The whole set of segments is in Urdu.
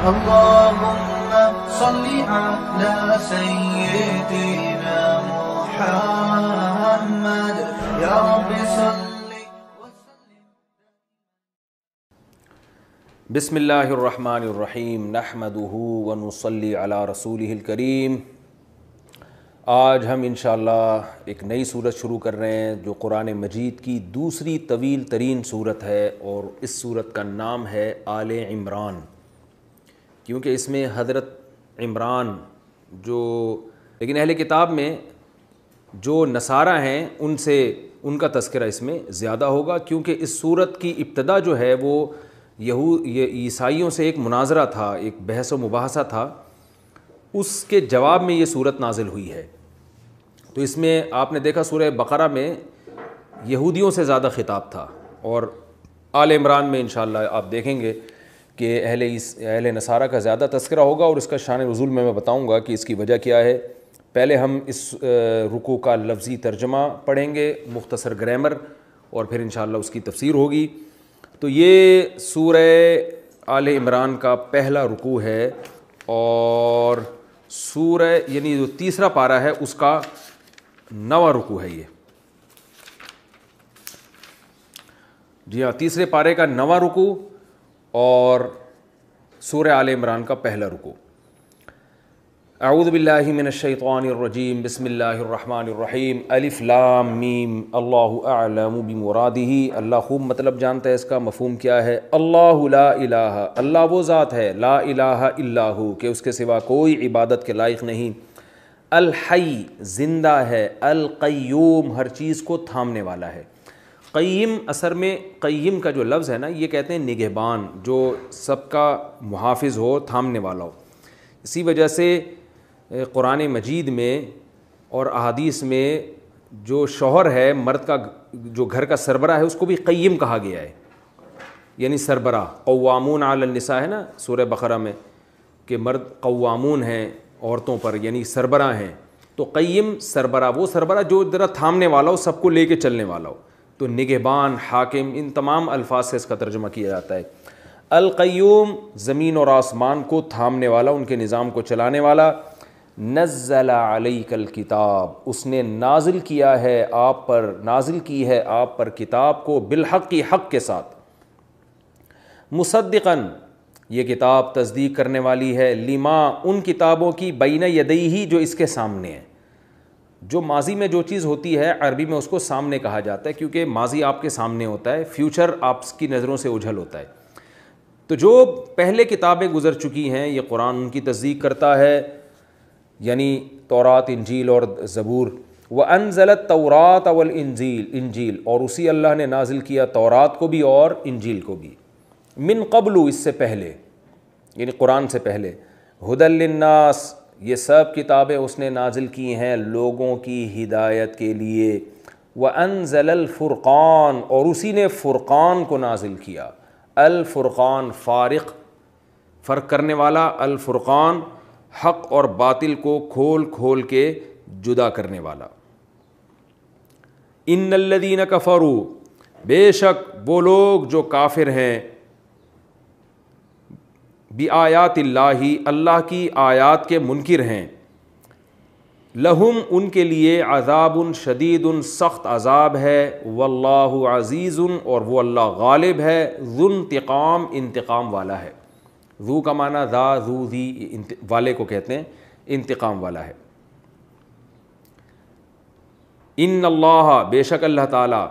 اللهم صل على سيدنا محمد يا رب صل وسلم. بسم اللہ الرحمن الرحیم نحمدہ ونصلی علی رسولہ الکریم. آج ہم انشاءاللہ ایک نئی صورت شروع کر رہے ہیں جو قرآن مجید کی دوسری طویل ترین صورت ہے، اور اس صورت کا نام ہے آل عمران، کیونکہ اس میں حضرت عمران لیکن اہل کتاب میں جو نصارہ ہیں ان کا تذکرہ اس میں زیادہ ہوگا، کیونکہ اس صورت کی ابتدا جو ہے وہ عیسائیوں سے ایک مناظرہ تھا، ایک بحث و مباحثہ تھا، اس کے جواب میں یہ صورت نازل ہوئی ہے. تو اس میں آپ نے دیکھا سورہ بقرہ میں یہودیوں سے زیادہ خطاب تھا، اور آل عمران میں انشاءاللہ آپ دیکھیں گے کہ اہل نصارہ کا زیادہ تذکرہ ہوگا، اور اس کا شان نزول میں بتاؤں گا کہ اس کی وجہ کیا ہے. پہلے ہم اس رکوع کا لفظی ترجمہ پڑھیں گے، مختصر گرامر، اور پھر انشاءاللہ اس کی تفسیر ہوگی. تو یہ سورہ آل عمران کا پہلا رکوع ہے، اور سورہ یعنی جو تیسرا پارہ ہے اس کا 9واں رکوع ہے یہ. جی ہاں، تیسرے پارے کا 9واں رکوع اور سورہ آل عمران کا پہلا رکوع. اعوذ باللہ من الشیطان الرجیم، بسم اللہ الرحمن الرحیم. الف لام میم، اللہ اعلم بمرادہ. اللہ خوب مطلب جانتا ہے اس کا، مفہوم کیا ہے. اللہ لا الہ، اللہ وہ ذات ہے، لا الہ الا ہو، کہ اس کے سوا کوئی عبادت کے لائق نہیں. الحی، زندہ ہے. القیوم، ہر چیز کو تھامنے والا ہے. قیم، اثر میں قیم کا جو لفظ ہے نا، یہ کہتے ہیں نگہبان، جو سب کا محافظ ہو، تھامنے والا ہو. اسی وجہ سے قرآن مجید میں اور احادیث میں جو شوہر ہے، مرد کا جو گھر کا سربراہ ہے، اس کو بھی قیم کہا گیا ہے، یعنی سربراہ. قوامون علی النساء ہے نا سورہ بقرہ میں، کہ مرد قوامون ہیں عورتوں پر، یعنی سربراہ ہیں. تو قیم سربراہ، وہ سربراہ جو ذرا تھامنے والا ہو، سب کو لے کے چلنے والا ہو. تو نگہبان، حاکم، ان تمام الفاظ سے اس کا ترجمہ کیا جاتا ہے. القیوم، زمین اور آسمان کو تھامنے والا، ان کے نظام کو چلانے والا. نزل علیک الکتاب، اس نے نازل کی ہے آپ پر کتاب کو، بالحق، کی حق کے ساتھ. مصدقاً، یہ کتاب تصدیق کرنے والی ہے. لما، ان کتابوں کی، بین یدیہ، جو اس کے سامنے ہے. جو ماضی میں جو چیز ہوتی ہے عربی میں اس کو سامنے کہا جاتا ہے، کیونکہ ماضی آپ کے سامنے ہوتا ہے، فیوچر آپ کی نظروں سے اوجھل ہوتا ہے. تو جو پہلے کتابیں گزر چکی ہیں، یہ قرآن ان کی تصدیق کرتا ہے، یعنی تورات، انجیل اور زبور. وَأَنزَلَ التَّوْرَاةَ وَالْإِنجِيلَ، انجیل، اور اسی اللہ نے نازل کیا تورات کو بھی اور انجیل کو بھی. من قبل، اس سے پہلے، یعنی قرآن سے پہلے. ہدی للناس، یہ سب کتابیں اس نے نازل کی ہیں لوگوں کی ہدایت کے لیے. وَأَنزَلَ الْفُرْقَانَ، اور اسی نے فرقان کو نازل کیا. الفرقان، فارق، فرق کرنے والا. الفرقان، حق اور باطل کو کھول کھول کے جدا کرنے والا. ان الذین کفروا، بے شک وہ لوگ جو کافر ہیں، بآیات اللہ، اللہ کی آیات کے منکر ہیں. لہم، ان کے لیے، عذاب شدید، سخت عذاب ہے. واللہ عزیز، اور وہ اللہ غالب ہے. ذو انتقام، انتقام والا ہے. ذو کا معنی ذو ذی والے کو کہتے ہیں، انتقام والا ہے. ان اللہ، بے شک اللہ تعالی،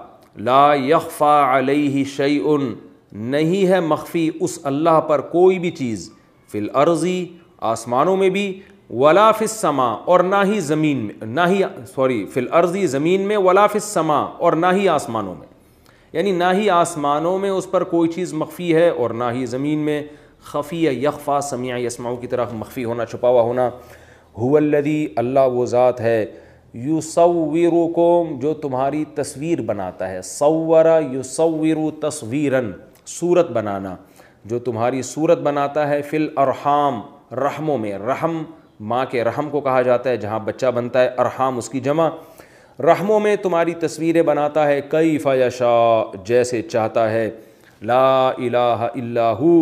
لا یخفی علیہ شیء، نہیں ہے مخفی اس اللہ پر کوئی بھی چیز. فی الارض، آسمانوں میں بھی. ولا فی السماء، اور نہ ہی زمین میں، فی الارض، زمین میں. ولا فی السماء، اور نہ ہی آسمانوں میں، یعنی نہ ہی آسمانوں میں اس پر کوئی چیز مخفی ہے اور نہ ہی زمین میں. خفی یخفا، سمیع یسمع کی طرح مخفی ہونا، چھپا ہوا ہونا. هو الذی، اللہ وہ ذات ہے. یصورکم، جو تمہاری تصویر بناتا ہے. صور یصور تصویراً، صورت بنانا، جو تمہاری صورت بناتا ہے. فی الارحام، رحموں میں. رحم ماں کے رحم کو کہا جاتا ہے جہاں بچہ بنتا ہے. ارحام اس کی جمع. رحموں میں تمہاری تصویریں بناتا ہے. کیف یشاء، جیسے چاہتا ہے. لا الہ الا ہو،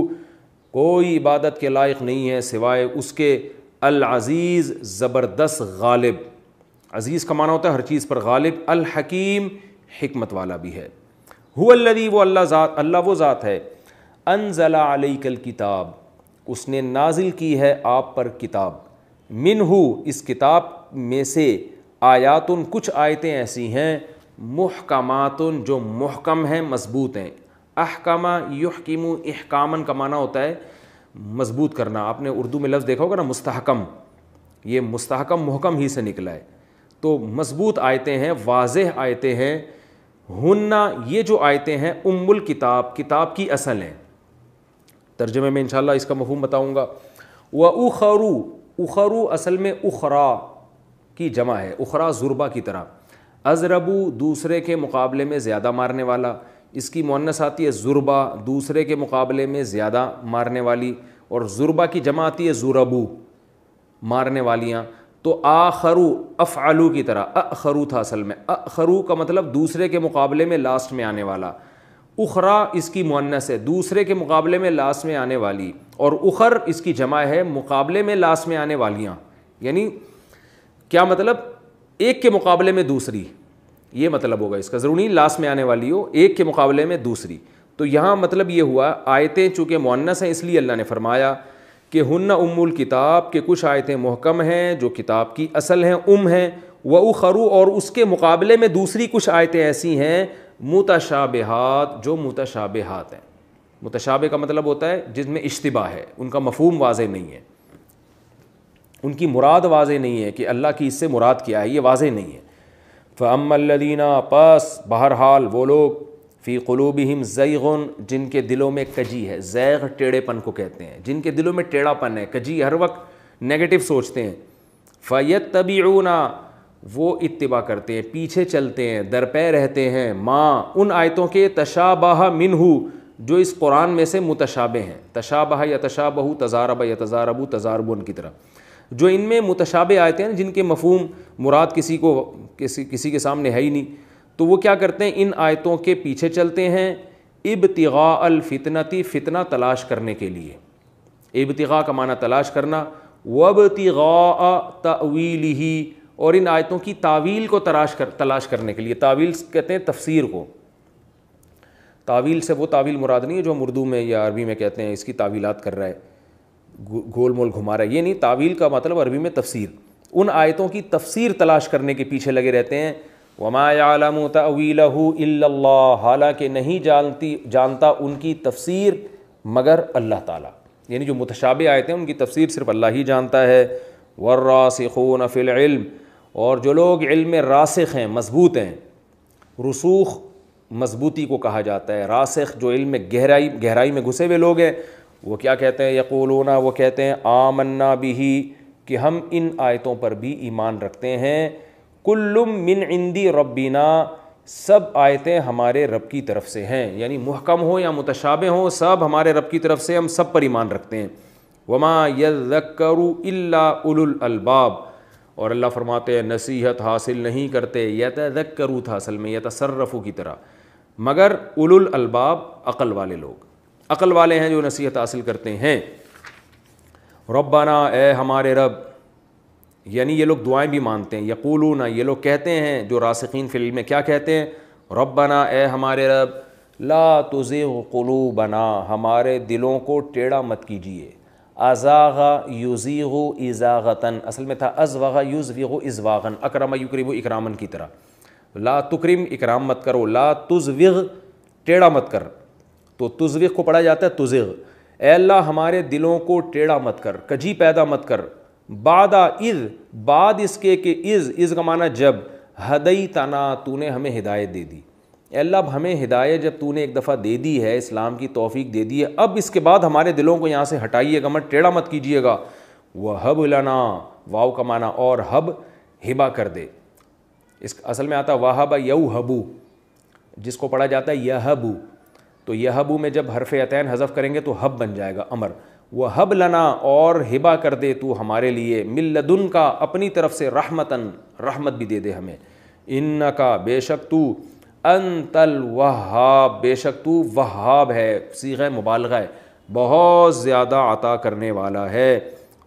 کوئی عبادت کے لائق نہیں ہے سوائے اس کے العزیز زبردست غالب. عزیز کا معنی ہوتا ہے ہر چیز پر غالب. الحکیم حکمت والا بھی ہے. هو الذی وہ اللہ وہ ذات ہے انزل علیک الکتاب اس نے نازل کی ہے آپ پر کتاب. منہ اس کتاب میں سے آیاتن کچھ آیتیں ایسی ہیں محکمات جو محکم ہیں مضبوط ہیں. احکمہ یحکم احکامن کا معنی ہوتا ہے مضبوط کرنا. آپ نے اردو میں لفظ دیکھا ہوگا نا مستحکم, یہ مستحکم محکم ہی سے نکلا ہے. تو مضبوط آیتیں ہیں, واضح آیتیں ہیں. ہننا یہ جو آیتیں ہیں ام الکتاب کتاب کی اصل ہیں. ترجمے میں انشاءاللہ اس کا مفہوم بتاؤں گا. وَأُخَرُ اخرو اصل میں اخرا کی جمع ہے, اخرا ضربہ کی طرح. اضربو دوسرے کے مقابلے میں زیادہ مارنے والا, اس کی مؤنث آتی ہے ضربہ دوسرے کے مقابلے میں زیادہ مارنے والی, اور ضربہ کی جمع آتی ہے ضربو مارنے والیاں. تو آخرو افعلو کی طرح اخرو تھا اصل میں. اخرو کا مطلب دوسرے کے مقابلے میں لاسٹ میں آنے والا. اخرا اس کی مؤنث ہے دوسرے کے مقابلے میں لاسٹ میں آنے والی, اور اخر اس کی جمع ہے مقابلے میں لاسٹ میں آنے والیاں. یعنی کیا مطلب, ایک کے مقابلے میں دوسری, یہ مطلب ہوگا اس کا. ضروری نہیں لاسٹ میں آنے والی ہو, ایک کے مقابلے میں دوسری. تو یہاں مطلب یہ ہوا آیتیں چونکہ مؤنث ہیں اس لیے اللہ نے فرمایا کہ ہن ام الکتاب کے کچھ آیتیں محکم ہیں جو کتاب کی اصل ہیں ہیں. وَأُخَرُ اور اس کے مقابلے میں دوسری کچھ آیتیں ایسی ہیں متشابہات جو متشابہات ہیں. متشابہ کا مطلب ہوتا ہے جس میں اشتباہ ہے, ان کا مفہوم واضح نہیں ہے, ان کی مراد واضح نہیں ہے کہ اللہ کی اس سے مراد کیا ہے, یہ واضح نہیں ہے. فَأَمَّا الَّذِينَ پس بہرحال وہ لوگ فی قلوبہم زیغن جن کے دلوں میں کجی ہے. زیغ ٹیڑھے پن کو کہتے ہیں, جن کے دلوں میں ٹیڑھا پن ہے, کجی, ہر وقت نیگیٹو سوچتے ہیں. فَيَتَّبِعُونَ وہ اتباع کرتے ہیں, پیچھے چلتے ہیں, درپے رہتے ہیں, ماں ان آیتوں کے تشابہ منہ جو اس قرآن میں سے متشابہ ہیں. تشابہ یتشابہ, تزارب یتزارب, تزاربن کی طرح جو ان میں متشابہ آیتیں ہیں جن کے مفہوم مراد کسی کے سامنے ہے ہی نہیں. تو وہ کیا کرتے ہیں, ان آیتوں کے پیچھے چلتے ہیں ابتغاء الفتنتی فتنہ تلاش کرنے کے لیے. ابتغاء کا معنی تلاش کرنا, وابتغاء تأویلہ اور ان آیتوں کی تعویل کو تلاش کرنے کے لیے. تعویل کہتے ہیں تفسیر کو. تعویل سے وہ تعویل مراد نہیں ہے جو ہم اردو میں یا عربی میں کہتے ہیں اس کی تعویلات کر رہا ہے, گول مول گھما رہا ہے, یہ نہیں. تعویل کا مطلب عربی میں تفسیر. ان آیتوں کی تفسیر تلاش کرنے کے پیچھے لگے رہتے ہیں. وما يعلم تأویلہ الا اللہ حالانکہ نہیں جانتا ان کی تفسیر مگر اللہ تعالیٰ. یعنی جو متشابہ آیتیں ہیں ان کی تفسیر صرف اللہ ہی جانتا ہے. والراسخون فی العلم اور جو لوگ علم میں راسخ ہیں مضبوط ہیں. رسوخ مضبوطی کو کہا جاتا ہے. راسخ جو علم میں گہرائی میں گھسے ہوئے لوگ ہیں وہ کیا کہتے ہیں, یقولون وہ کہتے ہیں آمنا بہ کہ ہم ان آیتوں پر بھی ایمان رکھتے ہیں. کل من عندی ربنا سب آیتیں ہمارے رب کی طرف سے ہیں, یعنی محکم ہو یا متشابہ ہوں سب ہمارے رب کی طرف سے, ہم سب پر ایمان رکھتے ہیں. وما یذکر الا اولو الالباب اور اللہ فرماتے ہیں نصیحت حاصل نہیں کرتے, یتذکروا تھا اصل میں یتصرفوا کی طرح, مگر اولو الالباب عقل والے لوگ. عقل والے ہیں جو نصیحت حاصل کرتے ہیں. ربنا اے ہمارے رب, یعنی یہ لوگ دعائیں بھی مانتے ہیں. یقولون یہ لوگ کہتے ہیں جو راسخین فی العلم میں کیا کہتے ہیں, ربنا اے ہمارے رب لا تزغ قلوبنا ہمارے دلوں کو ٹیڑھا مت کیجیے. ازاغ یزیغ ازاغتن اصل میں تھا ازوغ یزوغ ازواغن, اکرم یکرم اکرامن کی طرح. لا تکرم اکرام مت کرو, لا تزغ ٹیڑھا مت کر, تو تزغ کو پڑھا جاتا ہے تزغ. اے اللہ ہمارے دلوں کو ٹیڑھا مت کر, کجی پیدا مت کر. بعد اذ بعد اس کے کہ از کا معنی جب, ہدیتنا تو نے ہمیں ہدایت دے دی. اے اللہ اب ہمیں ہدایت جب تو نے ایک دفعہ دے دی ہے, اسلام کی توفیق دے دی ہے, اب اس کے بعد ہمارے دلوں کو یہاں سے ہٹائیے گا مت, ٹیڑھا مت کیجیے گا. وہب لنا واو کا معنی اور ہب ہبا کر دے. اس اصل میں آتا وہب یوہبو جس کو پڑھا جاتا ہے یہبو, تو یہبو میں جب حرف عطین حذف کریں گے تو ہب بن جائے گا امر. وہب لنا اور ہبا کر دے تو ہمارے لیے, من لدن کا اپنی طرف سے, رحمتن رحمت بھی دے دے ہمیں. انکا بے شک تو, انت الوہاب بے شک تو وہاب ہے, صیغہ مبالغہ ہے. بہت زیادہ عطا کرنے والا ہے۔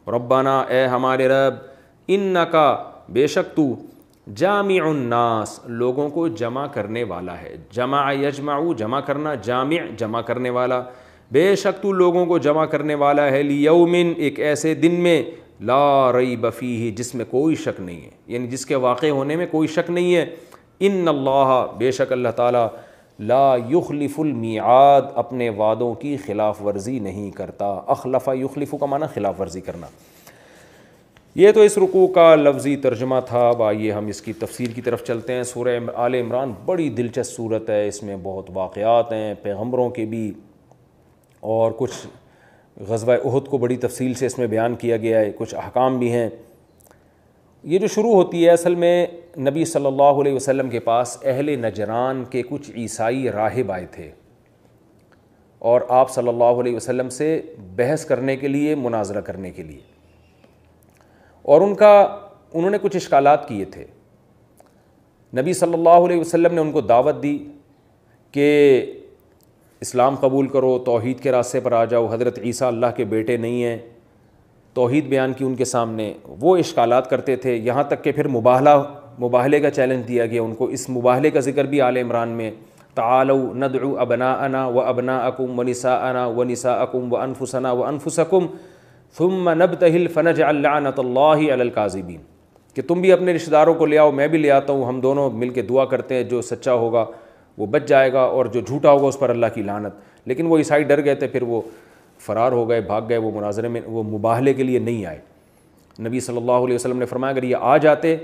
ربنا اے ہمارے رب، انکا بے شک تو جامع الناس لوگوں کو جمع کرنے والا ہے، جمع یجمع جمع کرنا، جامع جمع کرنے والا، بے شک تو لوگوں کو جمع کرنے والا ہے، لیوم ایک ایسے دن میں لا ریب فیہ جس میں کوئی شک نہیں ہے، یعنی جس کے واقع ہونے میں کوئی شک نہیں ہے۔ ان اللہ بے شک اللہ تعالیٰ لا یخلف المیعاد اپنے وعدوں کی خلاف ورزی نہیں کرتا۔ اخلف یخلف کا معنی خلاف ورزی کرنا۔ یہ تو اس رکوع کا لفظی ترجمہ تھا۔ اب آئیے ہم اس کی تفسیر کی طرف چلتے ہیں۔ سورہ آل عمران بڑی دلچسپ صورت ہے، اس میں بہت واقعات ہیں پیغمبروں کے بھی، اور کچھ غزوہ احد کو بڑی تفصیل سے اس میں بیان کیا گیا ہے، کچھ احکام بھی ہیں۔ یہ جو شروع ہوتی ہے اصل میں نبی صلی اللہ علیہ وسلم کے پاس اہل نجران کے کچھ عیسائی راہب آئے تھے اور آپ صلی اللہ علیہ وسلم سے بحث کرنے کے لیے، مناظرہ کرنے کے لیے، اور انہوں نے کچھ اشکالات کیے تھے۔ نبی صلی اللہ علیہ وسلم نے ان کو دعوت دی کہ اسلام قبول کرو، توحید کے راستے پر آ جاؤ، حضرت عیسیٰ اللہ کے بیٹے نہیں ہیں، توحید بیان کی ان کے سامنے۔ وہ اشکالات کرتے تھے، یہاں تک کہ پھر مباہلے کا چیلنج دیا گیا ان کو۔ اس مباہلے کا ذکر بھی آل عمران میں، تعالوا ندعو ابناءنا وابناءکم ونساءنا ونساءکم وانفسنا وانفسکم ثم نبتہل فنجعل لعنت اللہ علی الکاذبین، کہ تم بھی اپنے رشتہ داروں کو لے آؤ، میں بھی لے آتا ہوں، ہم دونوں مل کے دعا کرتے ہیں، جو سچا ہوگا وہ بچ جائے گا اور جو جھوٹا ہوگا اس پر اللہ کی لعنت۔ لیکن وہ عیسائی ڈر گئے تھے، پھر وہ فرار ہو گئے، بھاگ گئے، وہ مناظرے میں، وہ مباہلے کے لیے نہیں آئے۔ نبی صلی اللہ علیہ وسلم نے فرمایا اگر یہ آ جاتے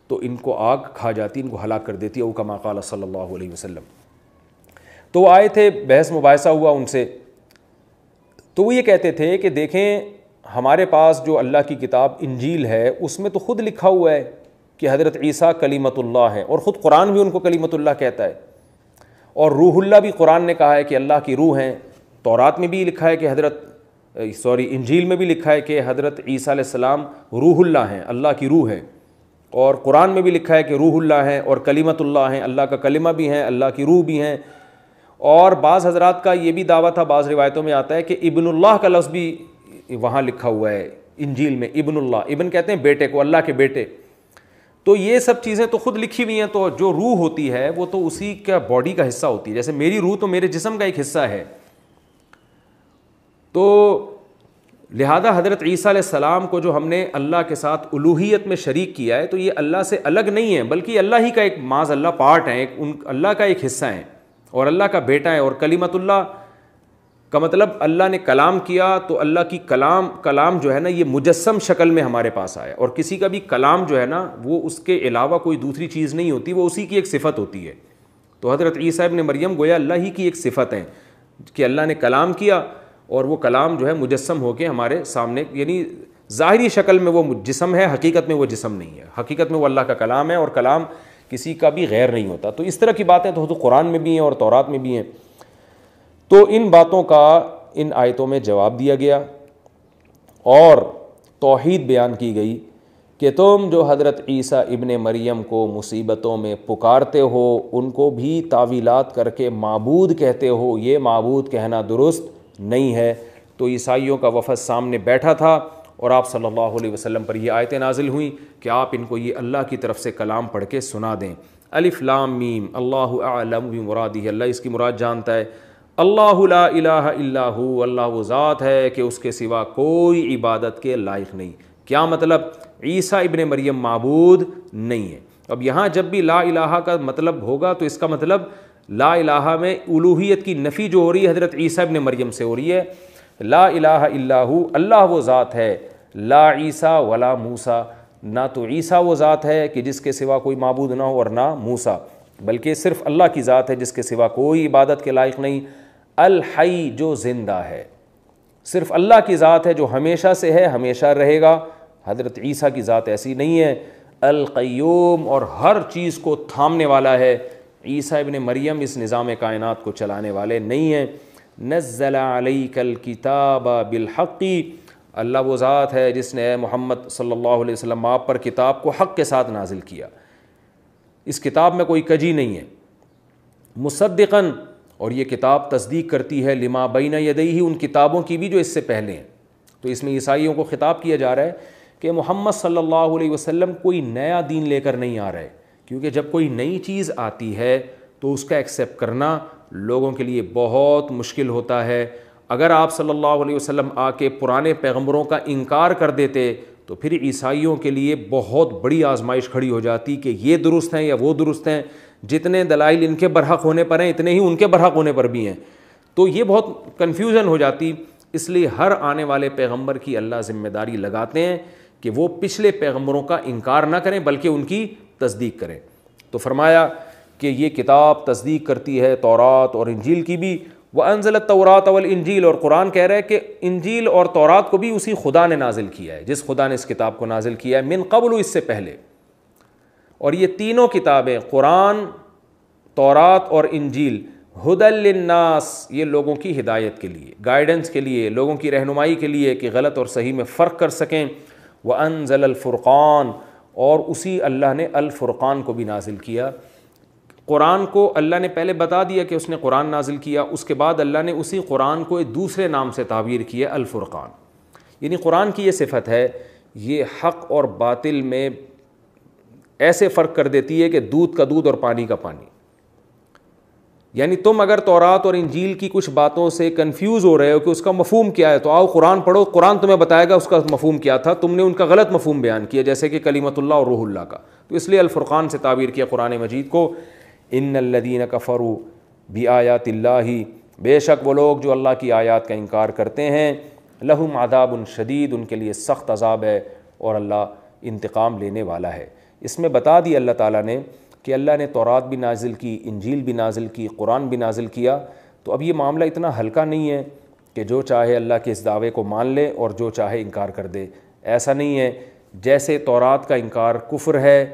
تو ان کو آگ کھا جاتی، ان کو ہلاک کر دیتی، او کما قال صلی اللہ علیہ وسلم۔ تو وہ آئے تھے، بحث مباحثہ ہوا ان سے، تو وہ یہ کہتے تھے کہ دیکھیں ہمارے پاس جو اللہ کی کتاب انجیل ہے اس میں تو خود لکھا ہوا ہے کہ حضرت عیسیٰ کلیمت اللہ ہے، اور خود قرآن بھی ان کو کلیمت اللہ کہتا ہے، اور روح اللہ بھی قرآن نے کہا ہے کہ اللہ کی روح ہیں۔ تورات میں بھی لکھا ہے کہ انجیل میں بھی لکھا ہے کہ حضرت عیسیٰ علیہ السلام روح اللہ ہیں، اللہ کی روح ہے، اور قرآن میں بھی لکھا ہے کہ روح اللہ ہیں اور کلیمت اللہ ہیں، اللہ کا کلمہ بھی ہیں، اللہ کی روح بھی ہیں۔ اور بعض حضرات کا یہ بھی دعویٰ تھا، بعض روایتوں میں آتا ہے کہ ابن اللہ کا لفظ بھی وہاں لکھا ہوا ہے انجیل میں، ابن اللہ، ابن کہتے ہیں بیٹے کو، اللہ کے بیٹے۔ تو یہ سب چیزیں تو خود لکھی ہوئی ہیں، تو جو روح ہوتی ہے وہ تو اسی کا باڈی کا حصہ ہوتی ہے، جیسے میری روح تو میرے جسم کا ایک حصہ ہے۔ تو لہذا حضرت عیسیٰ علیہ السلام کو جو ہم نے اللہ کے ساتھ الوہیت میں شریک کیا ہے تو یہ اللہ سے الگ نہیں ہے، بلکہ اللہ ہی کا ایک معاذ اللہ پارٹ ہے، اللہ کا ایک حصہ ہے اور اللہ کا بیٹا ہے۔ اور کلیمت اللہ کا مطلب اللہ نے کلام کیا تو اللہ کی کلام جو ہے نا یہ مجسم شکل میں ہمارے پاس آیا، اور کسی کا بھی کلام جو ہے نا وہ اس کے علاوہ کوئی دوسری چیز نہیں ہوتی، وہ اسی کی ایک صفت ہوتی ہے۔ تو حضرت عیسیٰ ابن مریم گویا اللہ ہی کی ایک صفت ہے کہ اللہ نے کلام کیا اور وہ کلام جو ہے مجسم ہو کے ہمارے سامنے، یعنی ظاہری شکل میں وہ جسم ہے، حقیقت میں وہ جسم نہیں ہے، حقیقت میں وہ اللہ کا کلام ہے، اور کلام کسی کا بھی غیر نہیں ہوتا۔ تو اس طرح کی باتیں تو قرآن میں بھی ہیں اور تورات میں بھی ہیں۔ تو ان باتوں کا ان آیتوں میں جواب دیا گیا اور توحید بیان کی گئی کہ تم جو حضرت عیسیٰ ابن مریم کو مصیبتوں میں پکارتے ہو، ان کو بھی تعویلات کر کے معبود کہتے ہو، یہ معبود کہنا درست نہیں ہے۔ تو عیسائیوں کا وفد سامنے بیٹھا تھا اور آپ صلی اللہ علیہ وسلم پر یہ آیتیں نازل ہوئیں کہ آپ ان کو یہ اللہ کی طرف سے کلام پڑھ کے سنا دیں۔ الف لام میم اللہ اعلم بمرادہ، اللہ اس کی مراد جانتا ہے۔ اللہ لا الہ الا ہو، اللہ وہ ذات ہے کہ اس کے سوا کوئی عبادت کے لائق نہیں۔ کیا مطلب؟ عیسیٰ ابن مریم معبود نہیں ہے۔ اب یہاں جب بھی لا الہ کا مطلب ہوگا تو اس کا مطلب لا الہ میں الوہیت کی نفی جو ہو رہی ہے حضرت عیسیٰ ابن مریم سے ہو رہی ہے۔ لا الہ الا ہو، اللہ وہ ذات ہے، لا عیسیٰ ولا موسیٰ، نہ تو عیسیٰ وہ ذات ہے کہ جس کے سوا کوئی معبود نہ ہو اور نہ موسیٰ، بلکہ صرف اللہ کی ذات ہے جس کے سوا کوئی عبادت کے لائق نہیں۔ الحی جو زندہ ہے، صرف اللہ کی ذات ہے جو ہمیشہ سے ہے، ہمیشہ رہے گا۔ حضرت عیسیٰ کی ذات ایسی نہیں ہے۔ القیوم، اور ہر چیز کو تھامنے والا ہے۔ عیسیٰ ابن مریم اس نظام کائنات کو چلانے والے نہیں ہیں۔ نزل علیک الکتاب بالحق، اللہ وہ ذات ہے جس نے اے محمد صلی اللہ علیہ وسلم آپ پر کتاب کو حق کے ساتھ نازل کیا، اس کتاب میں کوئی کجی نہیں ہے۔ مصدقاً، اور یہ کتاب تصدیق کرتی ہے لما بین یدیہ، ان کتابوں کی بھی جو اس سے پہلے ہیں۔ تو اس میں عیسائیوں کو خطاب کیا جا رہا ہے کہ محمد صلی اللہ علیہ وسلم کوئی نیا دین لے کر نہیں آ رہے، کیونکہ جب کوئی نئی چیز آتی ہے تو اس کا ایکسیپٹ کرنا لوگوں کے لیے بہت مشکل ہوتا ہے۔ اگر آپ صلی اللہ علیہ وسلم آ کے پرانے پیغمبروں کا انکار کر دیتے تو پھر عیسائیوں کے لیے بہت بڑی آزمائش کھڑی ہو جاتی کہ یہ درست ہیں یا وہ درست ہیں، جتنے دلائل ان کے برحق ہونے پر ہیں اتنے ہی ان کے برحق ہونے پر بھی ہیں، تو یہ بہت کنفیوژن ہو جاتی۔ اس لیے ہر آنے والے پیغمبر کی اللہ ذمہ داری لگاتے ہیں کہ وہ پچھلے پیغمبروں کا انکار نہ کریں بلکہ ان کی تصدیق کریں۔ تو فرمایا کہ یہ کتاب تصدیق کرتی ہے تورات اور انجیل کی بھی، وَأَنزَلَ التَّوْرَاةَ وَالْإِنجِيلَ، اور قرآن کہہ رہا ہے کہ انجیل اور تورات کو بھی اسی خدا نے نازل کیا ہے جس خدا نے اس کتاب کو نازل کیا ہے، من قبل، اس سے پہلے۔ اور یہ تینوں کتابیں قرآن، تورات اور انجیل ہدی للناس، یہ لوگوں کی ہدایت کے لیے، گائیڈنس کے لیے، لوگوں کی رہنمائی کے لیے کہ غلط اور صحیح میں فرق کر سکیں۔ وَأَنزَلَ الْفُرْقَانَ، اور اسی اللہ نے الفرقان کو بھی نازل کیا۔ قرآن کو اللہ نے پہلے بتا دیا کہ اس نے قرآن نازل کیا، اس کے بعد اللہ نے اسی قرآن کو ایک دوسرے نام سے تعبیر کیا، الفرقان۔ یعنی قرآن کی یہ صفت ہے، یہ حق اور باطل میں ایسے فرق کر دیتی ہے کہ دودھ کا دودھ اور پانی کا پانی۔ یعنی تم اگر تورات اور انجیل کی کچھ باتوں سے کنفیوز ہو رہے ہو کہ اس کا مفہوم کیا ہے، تو آؤ قرآن پڑھو، قرآن تمہیں بتائے گا اس کا مفہوم کیا تھا، تم نے ان کا غلط مفہوم بیان کیا، جیسے کہ کلمۃ اللہ اور روح اللہ کا۔ تو اس لیے الفرقان سے تعبیر کیا قرآن مجید کو۔ ان الذین کفروا بآیات اللہ، بے شک وہ لوگ جو اللہ کی آیات کا انکار کرتے ہیں، لہم عذاب شدید، ان کے لیے سخت عذاب ہے اور اللہ انتقام لینے والا ہے۔ اس میں بتا دیا اللہ تعالیٰ نے کہ اللہ نے تورات بھی نازل کی، انجیل بھی نازل کی، قرآن بھی نازل کیا، تو اب یہ معاملہ اتنا ہلکا نہیں ہے کہ جو چاہے اللہ کے اس دعوے کو مان لے اور جو چاہے انکار کر دے۔ ایسا نہیں ہے، جیسے تورات کا انکار کفر ہے،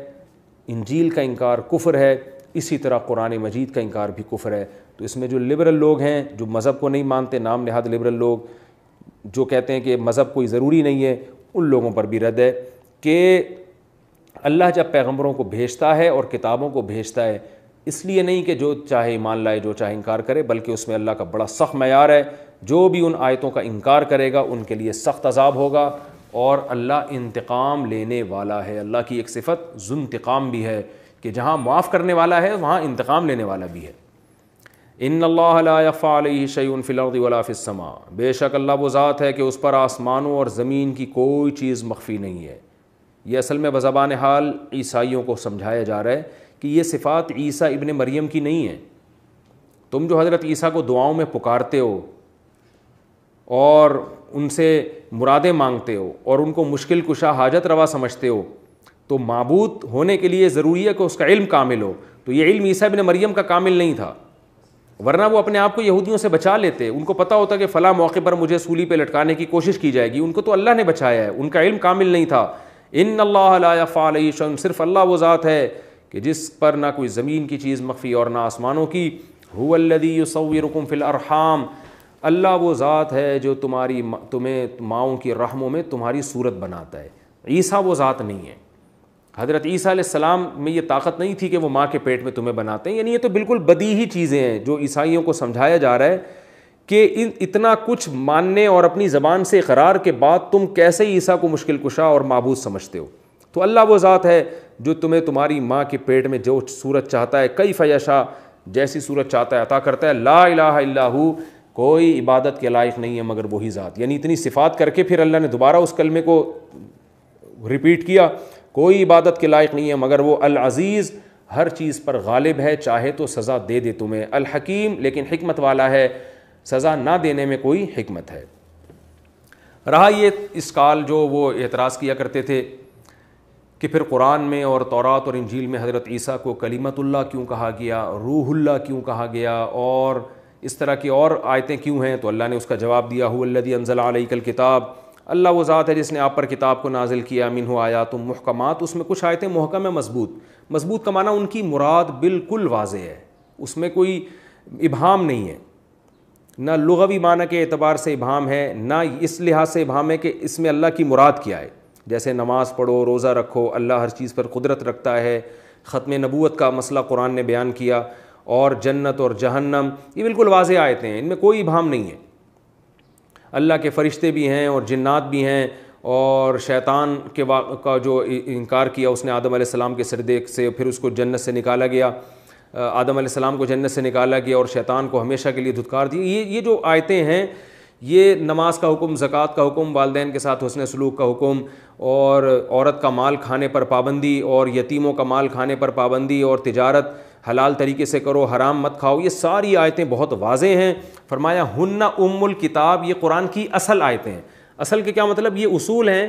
انجیل کا انکار کفر ہے، اسی طرح قرآن مجید کا انکار بھی کفر ہے۔ تو اس میں جو لبرل لوگ ہیں، جو مذہب کو نہیں مانتے، نام نہاد لبرل لوگ جو کہتے ہیں کہ مذہب کوئی ضروری نہیں ہے، ان لوگوں پر بھی رد ہے کہ اللہ جب پیغمبروں کو بھیجتا ہے اور کتابوں کو بھیجتا ہے، اس لیے نہیں کہ جو چاہے ایمان لائے جو چاہے انکار کرے، بلکہ اس میں اللہ کا بڑا سخت معیار ہے۔ جو بھی ان آیتوں کا انکار کرے گا ان کے لیے سخت عذاب ہوگا، اور اللہ انتقام لینے والا ہے۔ اللہ کی ایک صفت ذو انتقام بھی ہے کہ جہاں معاف کرنے والا ہے وہاں انتقام لینے والا بھی ہے۔ ان اللہ لا یخفی علیہ شیء فی الارض ولا فی السماء، بے شک اللہ وہ ذات ہے کہ اس پر آسمانوں اور زمین کی کوئی چیز مخفی نہیں ہے۔ یہ اصل میں بزبان حال عیسائیوں کو سمجھایا جا رہا ہے کہ یہ صفات عیسیٰ ابن مریم کی نہیں ہیں۔ تم جو حضرت عیسیٰ کو دعاؤں میں پکارتے ہو اور ان سے مرادیں مانگتے ہو اور ان کو مشکل کشا حاجت روا سمجھتے ہو، تو معبود ہونے کے لیے ضروری ہے کہ اس کا علم کامل ہو۔ تو یہ علم عیسیٰ ابن مریم کا کامل نہیں تھا، ورنہ وہ اپنے آپ کو یہودیوں سے بچا لیتے۔ ان کو پتہ ہوتا کہ فلاں موقع پر مجھے سولی پہ لٹکانے کی کوشش کی جائے گی، ان کو تو اللہ نے بچایا ہے، ان کا علم کامل نہیں تھا۔ ان اللہ لا یخفی علیہ شیء، صرف اللہ وہ ذات ہے کہ جس پر نہ کوئی زمین کی چیز مخفی اور نہ آسمانوں کی۔ هو الذی یصورکم فی الارحام، اللہ وہ ذات ہے جو تمہیں ماؤں کی رحموں میں تمہاری صورت بناتا ہے۔ عیسیٰ وہ ذات نہیں ہے۔ حضرت عیسیٰ علیہ السلام میں یہ طاقت نہیں تھی کہ وہ ماں کے پیٹ میں تمہیں بناتے ہیں، یعنی یہ تو بالکل بدیہی چیزیں ہیں جو عیسائیوں کو سمجھایا جا رہا ہے کہ اتنا کچھ ماننے اور اپنی زبان سے اقرار کے بعد تم کیسے عیسیٰ کو مشکل کشا اور معبود سمجھتے ہو۔ تو اللہ وہ ذات ہے جو تمہیں تمہاری ماں کے پیٹ میں جو صورت چاہتا ہے، کیف یشاء، جیسی صورت چاہتا ہے عطا کرتا ہے۔ لا الہ الا ہو، کوئی عبادت کے لائق نہیں ہے مگر وہی ذات۔ یعنی اتنی صفات کر کے پھر اللہ نے دوبارہ اس کلمے کو ریپیٹ کیا، کوئی عبادت کے لائق نہیں ہے مگر وہ العزیز، ہر چیز پر غالب ہے، چاہے تو سزا دے دے تمہیں، الحکیم، لیکن حکمت والا ہے، سزا نہ دینے میں کوئی حکمت ہے۔ رہا یہ اسکال جو وہ اعتراض کیا کرتے تھے کہ پھر قرآن میں اور تورات اور انجیل میں حضرت عیسیٰ کو کلمت اللہ کیوں کہا گیا، روح اللہ کیوں کہا گیا، اور اس طرح کی اور آیتیں کیوں ہیں، تو اللہ نے اس کا جواب دیا، هو الذی انزل علیک الکتاب، اللہ وہ ذات ہے جس نے آپ پر کتاب کو نازل کیا، منہ آیات محکمات، اس میں کچھ آیتیں محکم ہیں، مضبوط کا معنی ان کی مراد بالکل واضح ہے، اس میں کوئی ابہام نہیں ہے، نہ لغوی معنی کے اعتبار سے ابہام ہے، نہ اس لحاظ سے ابہام ہے کہ اس میں اللہ کی مراد کیا ہے۔ جیسے نماز پڑھو، روزہ رکھو، اللہ ہر چیز پر قدرت رکھتا ہے، ختم نبوت کا مسئلہ قرآن نے بیان کیا، اور جنت اور جہنم، یہ بالکل واضح آیتیں ہیں، ان میں کوئی ابہام نہیں ہے۔ اللہ کے فرشتے بھی ہیں اور جنات بھی ہیں، اور شیطان کا جو انکار کیا اس نے آدم علیہ السلام کے سجدے سے، پھر اس کو جنت سے نکالا گیا، آدم علیہ السلام کو جنت سے نکالا گیا اور شیطان کو ہمیشہ کے لیے دھتکار دی۔ یہ جو آیتیں ہیں، یہ نماز کا حکم، زکوٰۃ کا حکم، والدین کے ساتھ حسن سلوک کا حکم، اور عورت کا مال کھانے پر پابندی، اور یتیموں کا مال کھانے پر پابندی، اور تجارت حلال طریقے سے کرو، حرام مت کھاؤ، یہ ساری آیتیں بہت واضح ہیں۔ فرمایا ہن ام الکتاب، یہ قرآن کی اصل آیتیں ہیں۔ اصل کے کیا مطلب؟ یہ اصول ہیں۔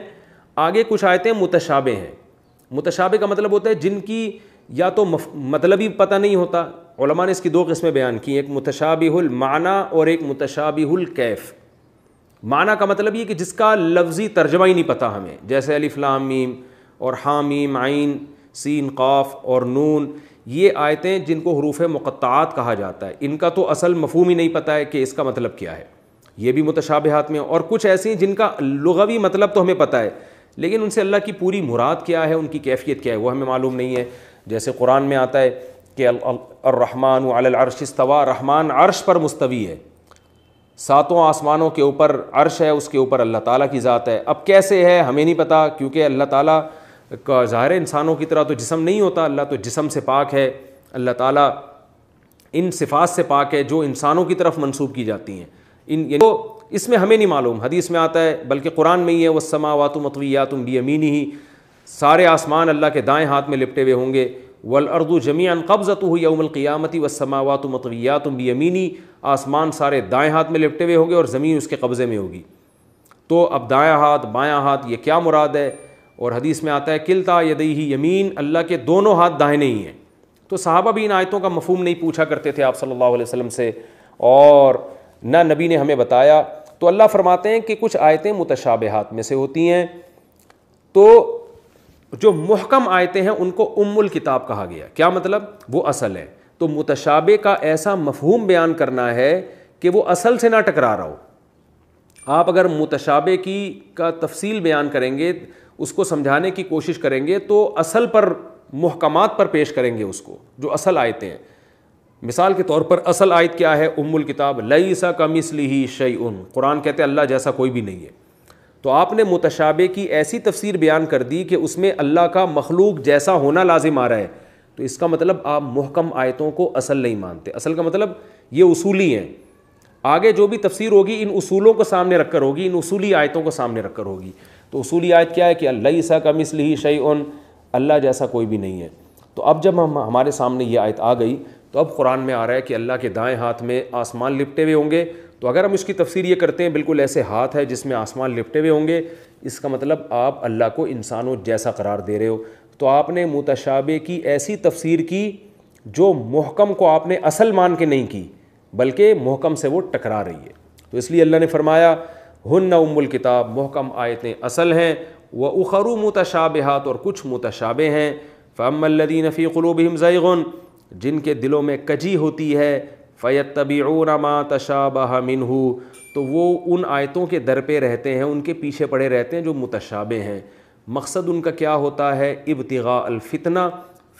آگے کچھ آیتیں متشابہ ہیں۔ متشابہ کا مطلب ہوتا ہے جن کی یا تو مطلب ہی پتہ نہیں ہوتا۔ علماء نے اس کی دو قسمیں بیان کی، ایک متشابہ المعنی اور ایک متشابہ الکیف۔ معنی کا مطلب یہ کہ جس کا لفظی ترجمہ ہی نہیں پتہ ہمیں، جیسے الف لام میم اور حا میم عین سین قاف اور نون، یہ آیتیں جن کو حروف مقطعات کہا جاتا ہے، ان کا تو اصل مفہوم ہی نہیں پتہ ہے کہ اس کا مطلب کیا ہے، یہ بھی متشابہات میں۔ اور کچھ ایسی ہیں جن کا لغوی مطلب تو ہمیں پتہ ہے، لیکن ان سے اللہ کی پوری مراد کیا ہے، ان کی کیفیت کیا ہے، وہ ہمیں معلوم نہیں ہے۔ جیسے قرآن میں آتا ہے کہ الرحمن علی العرش استویٰ، رحمان عرش پر مستوی ہے، ساتوں آسمانوں کے اوپر عرش ہے، اس کے اوپر اللہ تعالیٰ کی ذات ہے۔ اب کیسے ہے ہمیں نہیں پتہ، کیونکہ اللہ تعالیٰ کا ظاہر انسانوں کی طرح تو جسم نہیں ہوتا، اللہ تو جسم سے پاک ہے، اللہ تعالیٰ ان صفات سے پاک ہے جو انسانوں کی طرف منسوب کی جاتی ہیں، تو اس میں ہمیں نہیں معلوم۔ حدیث میں آتا ہے، بلکہ قرآن میں ہی ہے، والسماوات مطویات بیمینہ، سارے آسمان اللہ کے دائیں ہاتھ میں لپٹے ہوئے ہوں گے، والارض جمیعا قبضتہ یوم القیامۃ والسماوات مطویات بیمینہ، آسمان سارے دائیں ہاتھ میں لپٹے ہوئے ہوں گے اور زمین اس کے قبضے میں ہوگی۔ تو اب دائیں ہاتھ بایاں ہاتھ یہ کیا مراد ہے؟ اور حدیث میں آتا ہے کلتا یدیہ یمین، اللہ کے دونوں ہاتھ داہنے ہی ہیں۔ تو صحابہ بھی ان آیتوں کا مفہوم نہیں پوچھا کرتے تھے آپ صلی اللہ علیہ وسلم سے، اور نہ نبی نے ہمیں بتایا۔ تو اللہ فرماتے ہیں کہ کچھ آیتیں متشابہات میں سے ہوتی ہیں، تو جو محکم آیتیں ہیں ان کو ام الکتاب کہا گیا۔ کیا مطلب؟ وہ اصل ہے۔ تو متشابہ کا ایسا مفہوم بیان کرنا ہے کہ وہ اصل سے نہ ٹکرا رہا ہو۔ آپ اگر متشابہ کا تفصیل بیان کریں گے، اس کو سمجھانے کی کوشش کریں گے، تو اصل پر محکمات پر پیش کریں گے اس کو، جو اصل آیتیں ہیں۔ مثال کے طور پر اصل آیت کیا ہے؟ ام الکتاب لیس کمثلہ شیء، قرآن کہتے ہیں اللہ جیسا کوئی بھی نہیں ہے۔ تو آپ نے متشابہ کی ایسی تفسیر بیان کر دی کہ اس میں اللہ کا مخلوق جیسا ہونا لازم آ رہا ہے، تو اس کا مطلب آپ محکم آیتوں کو اصل نہیں مانتے۔ اصل کا مطلب یہ اصولی ہیں، آگے جو بھی تفسیر ہوگی ان اصولوں کو سامنے رکھ کر ہوگی، ان اصولی آیتوں کو سامنے رکھ کر ہوگی۔ تو اصولی آیت کیا ہے کہ لیس کمثلہ شیء، اللہ جیسا کوئی بھی نہیں ہے۔ تو اب جب ہمارے سامنے یہ آیت آ گئی، تو اب قرآن میں آ رہا ہے کہ اللہ کے دائیں ہاتھ میں آسمان لپٹے ہوئے ہوں گے، تو اگر ہم اس کی تفسیر یہ کرتے ہیں بالکل ایسے ہاتھ ہے جس میں آسمان لپٹے ہوئے ہوں گے، اس کا مطلب آپ اللہ کو انسانوں جیسا قرار دے رہے ہو۔ تو آپ نے متشابہ کی ایسی تفسیر کی جو محکم کو آپ نے اصل مان کے نہیں کی، بلکہ محکم سے وہ ٹکرا رہی ہے۔ تو اس لیے اللہ نے فرمایا ہن ام الکتاب، محکم آیتیں اصل ہیں، وَأُخَرُ مُتَشَابِهَاتٌ، اور کچھ متشابہ ہیں، فَأَمَّا الَّذِينَ فِي قُلُوبِهِمْ زَيْغٌ، جن کے دلوں میں کجی ہوتی ہے، فَيَتَّبِعُونَ مَا تَشَابَهَ مِنْهُ، تو وہ ان آیتوں کے در پہ رہتے ہیں، ان کے پیچھے پڑے رہتے ہیں جو متشابہ ہیں۔ مقصد ان کا کیا ہوتا ہے؟ ابتغاء الفتنہ،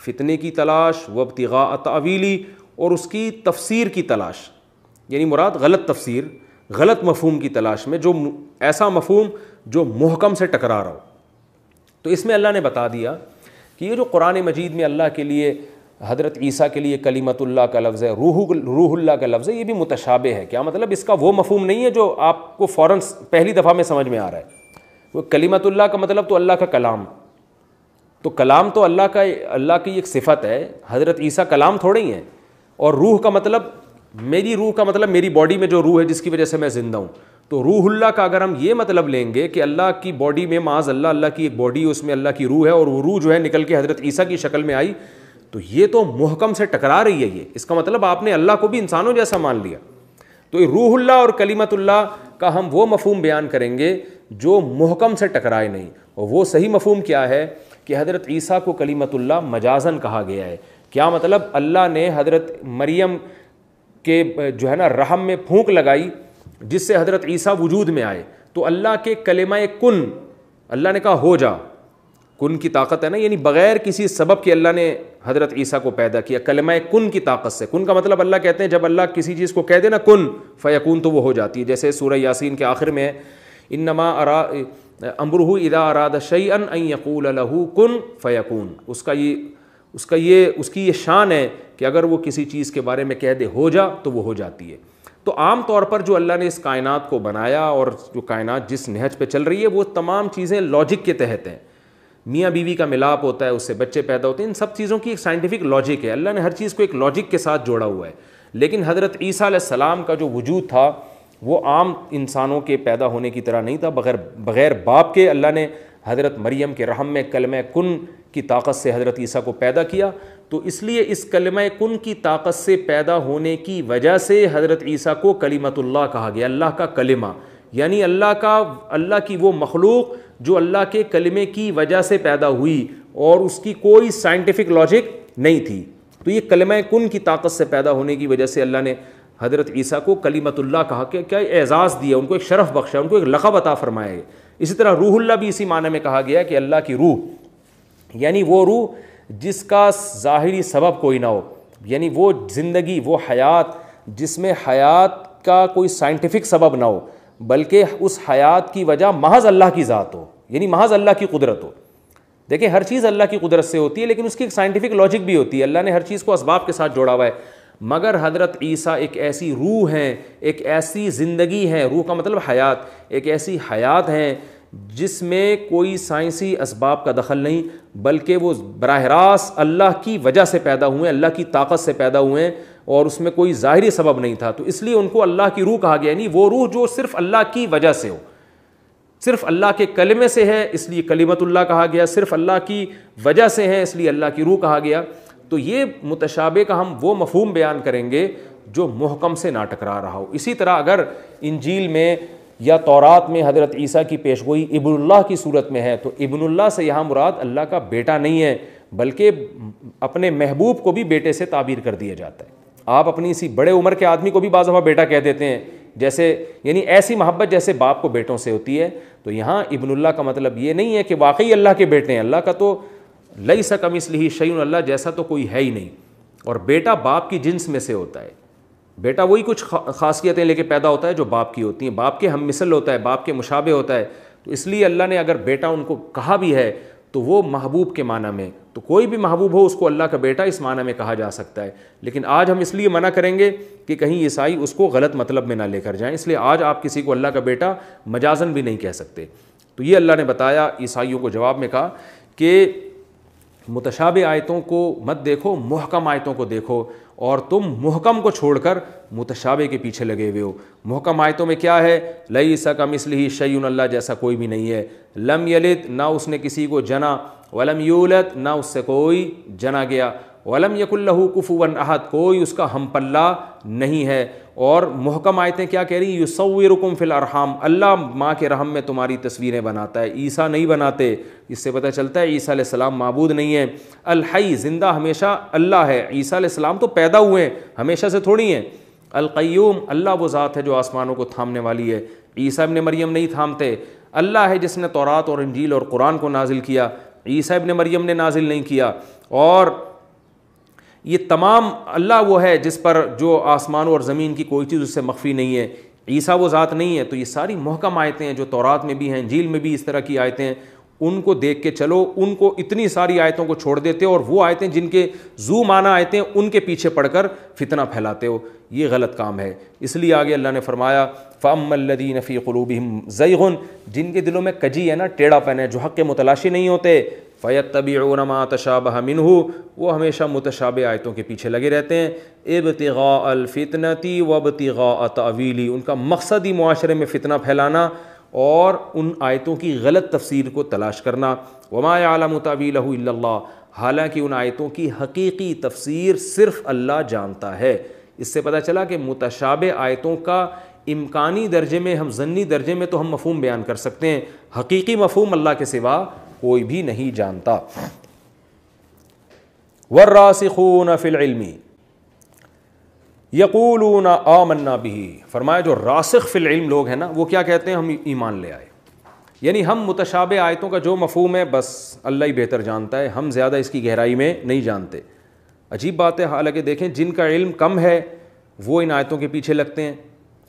فتنے کی تلاش، وابتغاء تأویلی، اور اس کی تفسیر کی تلاش، یعنی مراد غلط تفسیر، غلط مفہوم کی تلاش میں، جو ایسا مفہوم جو محکم سے ٹکرا رہا ہو۔ تو اس میں اللہ نے بتا دیا کہ یہ جو قرآن مجید میں اللہ کے لیے، حضرت عیسیٰ کے لیے کلمت اللہ کا لفظ ہے، روح اللہ کا لفظ ہے، یہ بھی متشابہ ہے۔ کیا مطلب؟ اس کا وہ مفہوم نہیں ہے جو آپ کو فوراً پہلی دفعہ میں سمجھ میں آ رہا ہے۔ وہ کلمت اللہ کا مطلب تو اللہ کا کلام، تو کلام تو اللہ کی ایک صفت ہے، حضرت عیسیٰ کلام تھوڑے ہی ہیں۔ اور روح کا مطلب، میری روح کا مطلب میری باڈی میں جو روح ہے جس کی وجہ سے میں زندہ ہوں۔ تو روح اللہ کا اگر ہم یہ مطلب لیں گے کہ اللہ کی باڈی میں، معاذ اللہ کی ایک باڈی، اس میں اللہ کی روح ہے، اور وہ روح جو ہے نکل کے حضرت عیسیٰ کی شکل میں آئی، تو یہ تو محکم سے ٹکرا رہی ہے۔ یہ اس کا مطلب آپ نے اللہ کو بھی انسانوں جیسا مان لیا۔ تو روح اللہ اور کلمت اللہ کا ہم وہ مفہوم بیان کریں گے جو محکم سے ٹکرائے نہیں۔ اور وہ صحیح مفہوم کیا ہے کہ حضرت عیسیٰ کو کلمت اللہ مجازن کہا گیا ہے۔ کیا مطلب؟ اللہ نے حضرت مریم کے جو ہے نا رحم میں پھونک لگائی جس سے حضرت عیسیٰ وجود میں آئے، تو اللہ کے کلمہ کن، اللہ نے کہا ہو جا، کن کی طاقت ہے نا، یعنی بغیر کسی سبب کے اللہ نے حضرت عیسیٰ کو پیدا کیا کلمہ کن کی طاقت سے. کن کا مطلب اللہ کہتے ہیں جب اللہ کسی چیز کو کہہ دے نا کن فیکون تو وہ ہو جاتی ہے. جیسے سورہ یاسین کے آخر میں انما امرہ اذا اراد شیئا ان یقول لہ کن فیکون. اس کی یہ شان ہے کہ اگر وہ کسی چیز کے بارے میں کہہ دے ہو جا تو وہ ہو جاتی ہے. تو عام طور پر جو اللہ نے اس کائنات کو بنایا اور جو کائنات جس نہج پہ چل رہی ہے وہ تمام چیزیں لاجک کے تحت ہیں. میاں بیوی کا ملاپ ہوتا ہے, اس سے بچے پیدا ہوتے ہیں, ان سب چیزوں کی ایک سائنٹیفک لاجک ہے. اللہ نے ہر چیز کو ایک لاجک کے ساتھ جوڑا ہوا ہے. لیکن حضرت عیسیٰ علیہ السلام کا جو وجود تھا وہ عام انسانوں کے پیدا ہونے کی طرح نہیں تھا. بغیر باپ کے اللہ نے حضرت مریم کے رحم میں کلمہ کن کی طاقت سے حضرت عیسیٰ کو پیدا کیا. تو اس لیے اس کلمہ کن کی طاقت سے پیدا ہونے کی وجہ سے حضرت عیسیٰ کو کلمۃ اللہ کہا گیا, اللہ کا کلمہ, یعنی اللہ کی وہ مخلوق جو اللہ کے کلمے کی وجہ سے پیدا ہوئی اور اس کی کوئی سائنٹیفک لاجک نہیں تھی. تو یہ کلمہ کن کی طاقت سے پیدا ہونے کی وجہ سے اللہ نے حضرت عیسیٰ کو کلمۃ اللہ کہا, کہ کیا اعزاز دیا, ان کو ایک شرف بخشا, ان کو ایک لقب عطا فرمایا. اسی طرح روح اللہ بھی اسی معنی میں کہا گیا کہ اللہ کی روح, یعنی وہ روح جس کا ظاہری سبب کوئی نہ ہو, یعنی وہ زندگی, وہ حیات جس میں حیات کا کوئی سائنٹیفک سبب نہ ہو بلکہ اس حیات کی وجہ محض اللہ کی ذات ہو, یعنی محض اللہ کی قدرت ہو. دیکھیں ہر چیز اللہ کی قدرت سے ہوتی ہے لیکن اس کی ایک سائنٹیفک لاجک بھی ہوتی ہے. اللہ نے ہر چیز کو اسباب کے ساتھ جوڑا ہوا ہے. مگر حضرت عیسیٰ ایک ایسی روح ہیں, ایک ایسی زندگی ہے, روح کا مطلب حیات, ایک ایسی حیات ہیں جس میں کوئی سائنسی اسباب کا دخل نہیں بلکہ وہ براہ راست اللہ کی وجہ سے پیدا ہوئے ہیں, اللہ کی طاقت سے پیدا ہوئے ہیں اور اس میں کوئی ظاہری سبب نہیں تھا. تو اس لیے ان کو اللہ کی روح کہا گیا, یعنی وہ روح جو صرف اللہ کی وجہ سے ہو, صرف اللہ کے کلمے سے ہے اس لیے کلمۃ اللہ کہا گیا, صرف اللہ کی وجہ سے ہے اس لیے اللہ کی روح کہا گیا. تو یہ متشابہ کا ہم وہ مفہوم بیان کریں گے جو محکم سے نہ ٹکرا رہا ہو. اسی طرح اگر انجیل میں یا تورات میں حضرت عیسیٰ کی پیشگوئی ابن اللہ کی صورت میں ہے تو ابن اللہ سے یہاں مراد اللہ کا بیٹا نہیں ہے بلکہ اپنے محبوب کو بھی بیٹے سے تعبیر کر دیا جاتا ہے. آپ اپنی اسی بڑے عمر کے آدمی کو بھی بعض دفعہ بیٹا کہہ دیتے ہیں, جیسے یعنی ایسی محبت جیسے باپ کو بیٹوں سے ہوتی ہے. تو یہاں ابن اللہ کا مطلب یہ نہیں ہے کہ واقعی اللہ کے بیٹے ہیں, اللہ کا تو لیس کمثلہ شیء, اللہ جیسا تو کوئی ہے ہی نہیں, اور بیٹا باپ کی جنس میں سے ہوتا ہے. بیٹا وہی کچھ خاصیتیں لے کے پیدا ہوتا ہے جو باپ کی ہوتی ہیں, باپ کے ہم مثل ہوتا ہے, باپ کے مشابہ ہوتا ہے. تو اس لیے اللہ نے اگر بیٹا ان کو کہا بھی ہے تو وہ محبوب کے معنی میں, تو کوئی بھی محبوب ہو اس کو اللہ کا بیٹا اس معنی میں کہا جا سکتا ہے. لیکن آج ہم اس لیے منع کریں گے کہ کہیں عیسائی اس کو غلط مطلب میں نہ لے کر جائیں, اس لیے آج آپ کسی کو اللہ کا بیٹا مجازن بھی نہیں کہہ سکتے. تو یہ اللہ نے بتایا, عیسائیوں کو جواب میں کہا کہ متشابہ آیتوں کو مت دیکھو, محکم آیتوں کو دیکھو, اور تم محکم کو چھوڑ کر متشابہ کے پیچھے لگے ہوئے ہو. محکم آیتوں میں کیا ہے؟ لیس کمثلہ شیء, اللہ جیسا کوئی بھی نہیں ہے. لم یلد, نہ اس نے کسی کو جنا, ولم یولد, نہ اس سے کوئی جنا گیا, ولم یکن لہ کفوا احد, کوئی اس کا ہم پلہ نہیں ہے. اور محکم آیتیں کیا کہہ رہی ہیں؟ یصورکم فی الارحام, اللہ ماں کے رحم میں تمہاری تصویریں بناتا ہے, عیسیٰ نہیں بناتے. اس سے پتہ چلتا ہے عیسیٰ علیہ السلام معبود نہیں ہے. الحی, زندہ ہمیشہ اللہ ہے, عیسیٰ علیہ السلام تو پیدا ہوئے ہیں, ہمیشہ سے تھوڑی ہیں. القیوم, اللہ وہ ذات ہے جو آسمانوں کو تھامنے والی ہے, عیسیٰ ابن مریم نہیں تھامتے. اللہ ہے جس نے تورات اور انجیل اور قرآن کو نازل کیا, عیسیٰ ابن مریم نے نازل نہیں کیا. اور یہ تمام اللہ وہ ہے جس پر جو آسمان اور زمین کی کوئی چیز اس سے مخفی نہیں ہے. عیسیٰ وہ ذات نہیں ہے. تو یہ ساری محکم آیتیں ہیں جو تورات میں بھی ہیں, انجیل میں بھی اس طرح کی آیتیں ہیں, ان کو دیکھ کے چلو. ان کو اتنی ساری آیتوں کو چھوڑ دیتے ہو اور وہ آیتیں جن کے ذو معنی آیتیں ان کے پیچھے پڑھ کر فتنہ پھیلاتے ہو, یہ غلط کام ہے. اس لیے آگے اللہ نے فرمایا فَأَمَّا الَّذِينَ فِي قُلُوبِهِمْ زَيْغٌ, جن کے دلوں میں کجی ہے نا, ٹیڑھا پن ہے, جو حق کے متلاشی نہیں ہوتے, فَيَتَّبِعُونَ مَا تَشَابَهَ مِنْهُ, وہ ہمیشہ متشابہ آیتوں کے پیچھے لگے رہتے ہیں. ابتغاء الفتنة وابتغاء تأویلہ, ان کا مقصد ہی معاشرے میں فتنہ پھیلانا اور ان آیتوں کی غلط تفسیر کو تلاش کرنا. وما يعلم تأویلہ الا اللہ, حالانکہ ان آیتوں کی حقیقی تفسیر صرف اللہ جانتا ہے. اس سے پتہ چلا کہ متشابہ آیتوں کا امکانی درجے میں, ہم ظنی درجے میں تو ہم مفہوم بیان کر سکتے ہیں, حقیقی مفہوم اللہ کے سوا کوئی بھی نہیں جانتا. والراسخون فی العلم یقولون آمنا بہ, فرمایا جو راسخ فی العلم لوگ ہیں نا وہ کیا کہتے ہیں؟ ہم ایمان لے آئے. یعنی ہم متشابہ آیتوں کا جو مفہوم ہے بس اللہ ہی بہتر جانتا ہے, ہم زیادہ اس کی گہرائی میں نہیں جانتے. عجیب بات ہے، حالانکہ دیکھیں جن کا علم کم ہے وہ ان آیتوں کے پیچھے لگتے ہیں،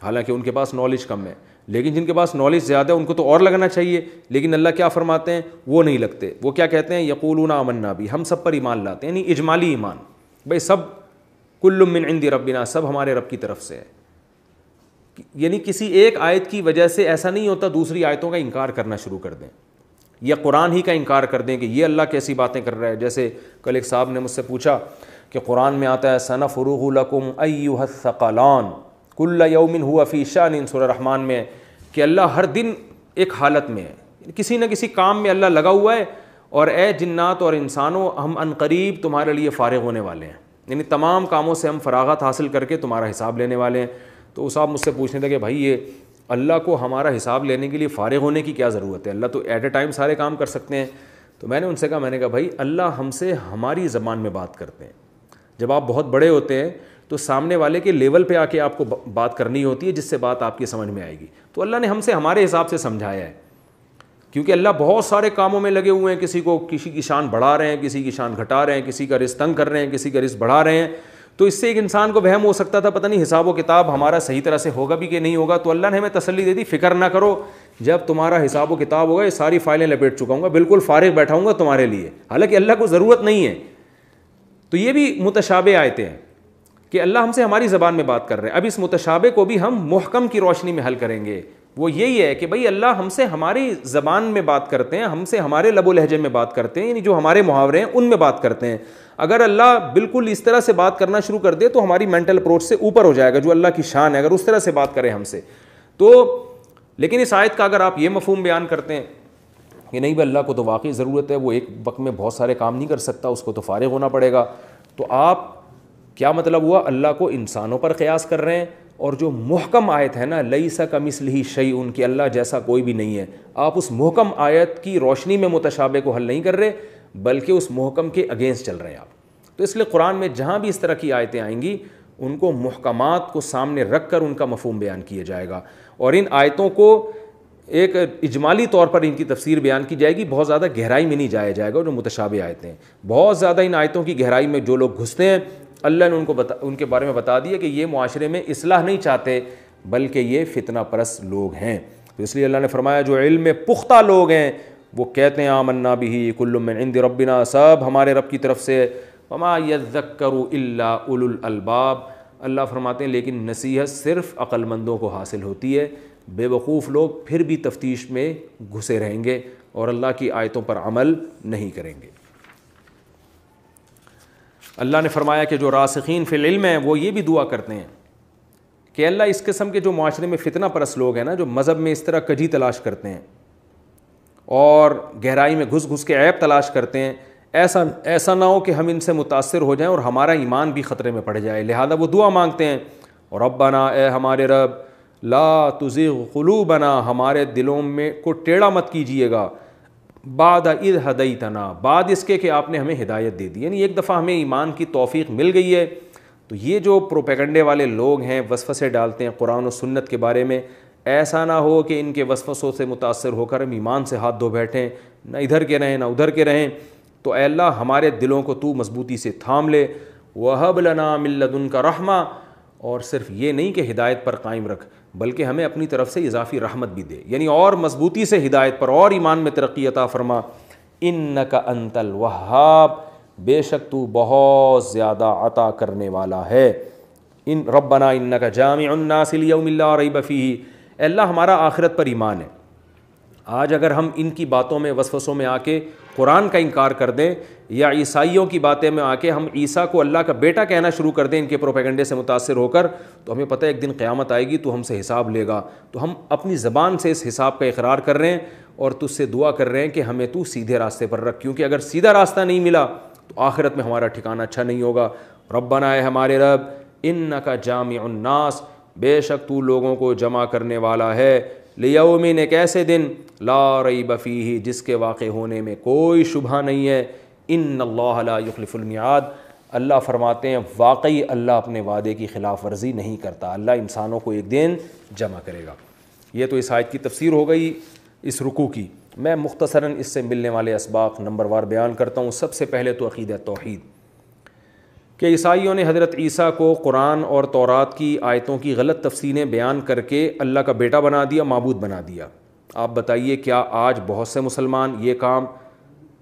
حالانکہ ان کے پاس نالج کم ہے، لیکن جن کے پاس نالج زیادہ ہے ان کو تو اور لگنا چاہیے، لیکن اللہ کیا فرماتے ہیں، وہ نہیں لگتے. وہ کیا کہتے ہیں، یقولون آمنا بھی، ہم سب پر ایمان لاتے ہیں، یعنی اجمالی ایمان، بھائی سب کل من عند ربنا، سب ہمارے رب کی طرف سے ہے. یعنی کسی ایک آیت کی وجہ سے ایسا نہیں ہوتا دوسری آیتوں کا انکار کرنا شروع کر دیں یا قرآن ہی کا انکار کر دیں کہ یہ اللہ کیسی باتیں کر رہا ہے. جیسے کل ایک صاحب نے مجھ سے پوچھا کہ قرآن میں آتا ہے سنفرغ لکم ایھا الثقلان کل یوم ھو فی شأن، سورہ رحمان میں، کہ اللہ ہر دن ایک حالت میں ہے، کسی نہ کسی کام میں اللہ لگا ہوا ہے، اور اے جنات اور انسانوں ہم عنقریب تمہارے لیے فارغ ہونے والے ہیں، یعنی تمام کاموں سے ہم فراغت حاصل کر کے تمہارا حساب لینے والے ہیں. تو وہ صاحب مجھ سے پوچھنے تھے کہ بھائی یہ اللہ کو ہمارا حساب لینے کے لیے فارغ ہونے کی کیا ضرورت ہے، اللہ تو ایٹ اے ٹائم سارے کام کر سکتے ہیں. تو میں نے ان سے کہا بھائی اللہ ہم سے ہماری زبان میں بات کرتے ہیں. جب آپ بہت بڑے ہوتے ہیں تو سامنے والے کے لیول پہ آ کے آپ کو بات کرنی ہوتی ہے جس سے بات آپ کی سمجھ میں آئے گی. تو اللہ نے ہم سے ہمارے حساب سے سمجھایا ہے، کیونکہ اللہ بہت سارے کاموں میں لگے ہوئے ہیں، کسی کی شان بڑھا رہے ہیں، کسی کی شان گھٹا رہے ہیں، کسی کا رزق تنگ کر رہے ہیں، کسی کا رزق بڑھا رہے ہیں. تو اس سے ایک انسان کو وہم ہو سکتا تھا پتہ نہیں حساب و کتاب ہمارا صحیح طرح سے ہوگا بھی کہ نہیں ہوگا. تو اللہ نے ہمیں تسلی دے دی، فکر نہ کرو، جب تمہارا حساب و کتاب ہوگا یہ ساری فائلیں لپیٹ چکا ہوں گا، بالکل فارغ بیٹھا ہوں گا تمہارے لیے. حالانکہ اللہ کو ضرورت نہیں ہے. تو یہ بھی متشابہ آیتیں ہیں کہ اللہ ہم سے ہماری زبان میں بات کر رہے ہیں. اب اس متشابہ کو بھی ہم محکم کی روشنی میں حل کریں گے. وہ یہی ہے کہ بھئی اللہ ہم سے ہماری زبان میں بات کرتے ہیں، ہم سے ہمارے لب و لہجے میں بات کرتے ہیں، یعنی جو ہمارے محاورے ہیں ان میں بات کرتے ہیں. اگر اللہ بالکل اس طرح سے بات کرنا شروع کر دے تو ہماری مینٹل اپروچ سے اوپر ہو جائے گا، جو اللہ کی شان ہے، اگر اس طرح سے بات کرے ہم سے تو. لیکن اس آیت کا اگر آپ یہ مفہوم بیان کرتے ہیں کہ نہیں بھائی اللہ کو تو واقعی ضرورت ہے، وہ ایک وقت میں بہت سارے کام نہیں کر سکتا، اس کو تو فارغ ہونا پڑے گا، تو آپ کیا مطلب ہوا، اللہ کو انسانوں پر قیاس کر رہے ہیں. اور جو محکم آیت ہے نا لیس کمثلہ شیء، کہ اللہ جیسا کوئی بھی نہیں ہے، آپ اس محکم آیت کی روشنی میں متشابہ کو حل نہیں کر رہے بلکہ اس محکم کے اگینسٹ چل رہے ہیں آپ. تو اس لیے قرآن میں جہاں بھی اس طرح کی آیتیں آئیں گی ان کو محکمات کو سامنے رکھ کر ان کا مفہوم بیان کیا جائے گا، اور ان آیتوں کو ایک اجمالی طور پر ان کی تفسیر بیان کی جائے گی، بہت زیادہ گہرائی میں نہیں جایا جائے گا. جو متشابہ آیتیں ہیں بہت زیادہ ان آیتوں کی گہرائی میں جو لوگ گھستے ہیں اللہ نے ان کے بارے میں بتا دیا کہ یہ معاشرے میں اصلاح نہیں چاہتے بلکہ یہ فتنہ پرست لوگ ہیں. تو اس لیے اللہ نے فرمایا جو علم میں پختہ لوگ ہیں وہ کہتے ہیں آمنا بہ کل من عند ربنا، سب ہمارے رب کی طرف سے، وما یذکر الا اولو الالباب. اللہ فرماتے ہیں لیکن نصیحت صرف عقل مندوں کو حاصل ہوتی ہے، بے وقوف لوگ پھر بھی تفتیش میں گھسے رہیں گے اور اللہ کی آیتوں پر عمل نہیں کریں گے. اللہ نے فرمایا کہ جو راسخین فی العلم ہیں وہ یہ بھی دعا کرتے ہیں کہ اللہ اس قسم کے جو معاشرے میں فتنہ پرست لوگ ہیں نا، جو مذہب میں اس طرح کجی تلاش کرتے ہیں اور گہرائی میں گھس گھس کے عیب تلاش کرتے ہیں، ایسا نہ ہو کہ ہم ان سے متاثر ہو جائیں اور ہمارا ایمان بھی خطرے میں پڑ جائے. لہذا وہ دعا مانگتے ہیں، ربنا، اے ہمارے رب، لا تزغ قلوبنا، ہمارے دلوں میں کو ٹیڑھا مت کیجیے گا، بعد اذ ہدیتنا، بعد اس کے کہ آپ نے ہمیں ہدایت دے دی. یعنی ایک دفعہ ہمیں ایمان کی توفیق مل گئی ہے تو یہ جو پروپیگنڈے والے لوگ ہیں وسوسے ڈالتے ہیں قرآن و سنت کے بارے میں، ایسا نہ ہو کہ ان کے وسوسوں سے متاثر ہو کر ہم ایمان سے ہاتھ دھو بیٹھیں، نہ ادھر کے رہیں نہ ادھر کے رہیں. تو اے اللہ ہمارے دلوں کو تو مضبوطی سے تھام لے، وَهَبْ لَنَا مِن لَّدُنْكَ رَحْمَةً، اور صرف یہ نہیں کہ ہدایت پر قائم رکھ بلکہ ہمیں اپنی طرف سے اضافی رحمت بھی دے، یعنی اور مضبوطی سے ہدایت پر اور ایمان میں ترقی عطا فرما. اِنَّكَ أَنْتَ الْوَهَّابُ، بے شک تو بہت زیادہ عطا کرنے والا ہے. ربنا انک جامع الناس لیوم لا ریب فیہ، اے اللہ ہمارا آخرت پر ایمان ہے. آج اگر ہم ان کی باتوں میں وسوسوں میں آ کے قرآن کا انکار کر دیں یا عیسائیوں کی باتیں میں آ کے ہم عیسیٰ کو اللہ کا بیٹا کہنا شروع کر دیں ان کے پروپیگنڈے سے متاثر ہو کر، تو ہمیں پتہ ہے ایک دن قیامت آئے گی تو ہم سے حساب لے گا. تو ہم اپنی زبان سے اس حساب کا اقرار کر رہے ہیں اور تجھ سے دعا کر رہے ہیں کہ ہمیں تو سیدھے راستے پر رکھ، کیونکہ اگر سیدھا راستہ نہیں ملا تو آخرت میں ہمارا ٹھکانہ اچھا نہیں ہوگا. ربنا، اے ہمارے رب، انک جامع الناس، بے شک تو لوگوں کو جمع کرنے والا ہے، لیوم، ایک ایسے دن، لا ریب فیہ، جس کے واقع ہونے میں کوئی شبہ نہیں ہے. ان اللہ لا یخلف المیعاد، اللہ فرماتے ہیں واقعی اللہ اپنے وعدے کی خلاف ورزی نہیں کرتا، اللہ انسانوں کو ایک دن جمع کرے گا. یہ تو اس آیت کی تفسیر ہو گئی اس رکوع کی. میں مختصراً اس سے ملنے والے اسباق نمبر وار بیان کرتا ہوں. سب سے پہلے تو عقیدہ توحید، کہ عیسائیوں نے حضرت عیسیٰ کو قرآن اور تورات کی آیتوں کی غلط تفسیریں بیان کر کے اللہ کا بیٹا بنا دیا، معبود بنا دیا۔ آپ بتائیے کیا آج بہت سے مسلمان یہ کام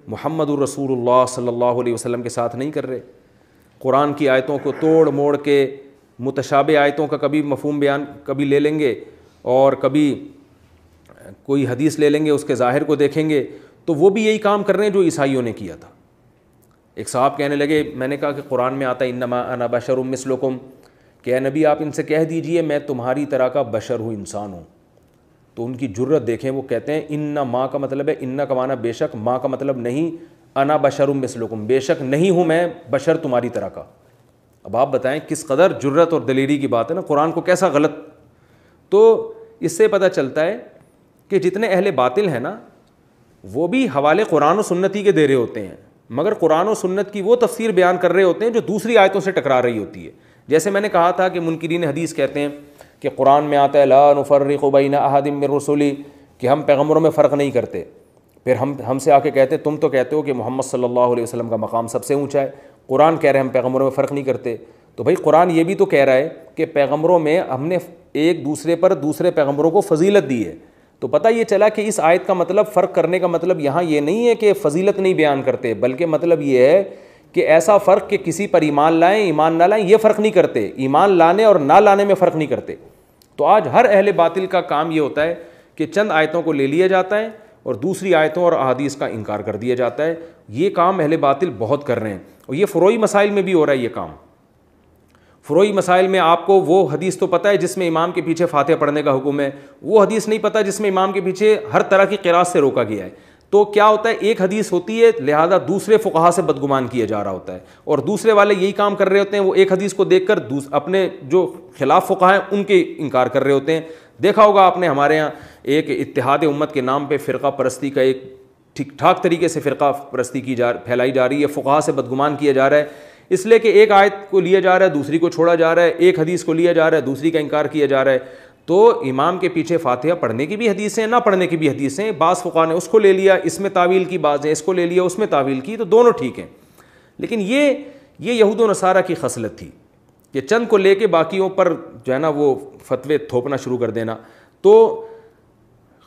محمد الرسول اللہ صلی اللہ علیہ وسلم کے ساتھ نہیں کر رہے؟ قرآن کی آیتوں کو توڑ موڑ کے متشابہ آیتوں کا کبھی مفہوم بیان کبھی لے لیں گے اور کبھی کوئی حدیث لے لیں گے، اس کے ظاہر کو دیکھیں گے، تو وہ بھی یہی کام کر رہے ہیں جو عیسائیوں نے کیا تھا۔ ایک صاحب کہنے لگے، میں نے کہا کہ قرآن میں آتا ہے انما انا بشر مثلکم، کہ اے نبی آپ ان سے کہہ دیجئے میں تمہاری طرح کا بشر ہوں، انسان ہوں۔ تو ان کی جرت دیکھیں، وہ کہتے ہیں ان ما کا مطلب ہے ان کا معنی بے شک، ما کا مطلب نہیں، انا بشر مثلکم، بے شک نہیں ہوں میں بشر تمہاری طرح کا۔ اب آپ بتائیں کس قدر جرت اور دلیری کی بات ہے نا، قرآن کو کیسا غلط۔ تو اس سے پتہ چلتا ہے کہ جتنے اہل باطل ہیں نا وہ بھی حوالے قرآن و سنت ہی کے دے رہے ہوتے ہیں، مگر قرآن و سنت کی وہ تفسیر بیان کر رہے ہوتے ہیں جو دوسری آیتوں سے ٹکرا رہی ہوتی ہے۔ جیسے میں نے کہا تھا کہ منکرین حدیث کہتے ہیں کہ قرآن میں آتا ہے لا نفرق بین احد من رسلی، کہ ہم پیغمبروں میں فرق نہیں کرتے۔ پھر ہم سے آ کے کہتے ہیں تم تو کہتے ہو کہ محمد صلی اللہ علیہ وسلم کا مقام سب سے اونچا ہے، قرآن کہہ رہے ہیں ہم پیغمبروں میں فرق نہیں کرتے۔ تو بھائی قرآن یہ بھی تو کہہ رہا ہے کہ پیغمبروں میں ہم نے ایک دوسرے پر دوسرے پیغمبروں کو فضیلت دی ہے۔ تو پتہ یہ چلا کہ اس آیت کا مطلب، فرق کرنے کا مطلب یہاں یہ نہیں ہے کہ فضیلت نہیں بیان کرتے، بلکہ مطلب یہ ہے کہ ایسا فرق کہ کسی پر ایمان لائیں ایمان نہ لائیں یہ فرق نہیں کرتے، ایمان لانے اور نہ لانے میں فرق نہیں کرتے۔ تو آج ہر اہل باطل کا کام یہ ہوتا ہے کہ چند آیتوں کو لے لیا جاتا ہے اور دوسری آیتوں اور احادیث کا انکار کر دیا جاتا ہے۔ یہ کام اہل باطل بہت کر رہے ہیں، اور یہ فروعی مسائل میں بھی ہو رہا ہے یہ کام۔ فروعی مسائل میں آپ کو وہ حدیث تو پتہ ہے جس میں امام کے پیچھے فاتحہ پڑھنے کا حکم ہے، وہ حدیث نہیں پتہ جس میں امام کے پیچھے ہر طرح کی قراءت سے روکا گیا ہے۔ تو کیا ہوتا ہے، ایک حدیث ہوتی ہے لہذا دوسرے فقہا سے بدگمان کیا جا رہا ہوتا ہے، اور دوسرے والے یہی کام کر رہے ہوتے ہیں، وہ ایک حدیث کو دیکھ کر اپنے جو خلاف فقہا ہیں ان کے انکار کر رہے ہوتے ہیں۔ دیکھا ہوگا آپ نے ہمارے ہاں ایک اتحاد امت کے نام پہ فرقہ پرستی کا ایک ٹھیک ٹھاک طریقے سے فرقہ پرستی پھیلائی جا رہی ہے، فقہا سے بدگمان کیا جا رہا ہے، اس لیے کہ ایک آیت کو لیا جا رہا ہے دوسری کو چھوڑا جا رہا ہے، ایک حدیث کو لیا جا رہا ہے دوسری کا انکار کیا جا رہا ہے۔ تو امام کے پیچھے فاتحہ پڑھنے کی بھی حدیثیں نہ پڑھنے کی بھی حدیثیں، بعض فقہا نے اس کو لے لیا اس میں تعویل کی، بعض نے اس کو لے لیا اس میں تعویل کی، تو دونوں ٹھیک ہیں۔ لیکن یہ یہود و نصارہ کی خصلت تھی کہ چند کو لے کے باقیوں پر جو ہے نا وہ فتوے تھوپنا شروع کر دینا۔ تو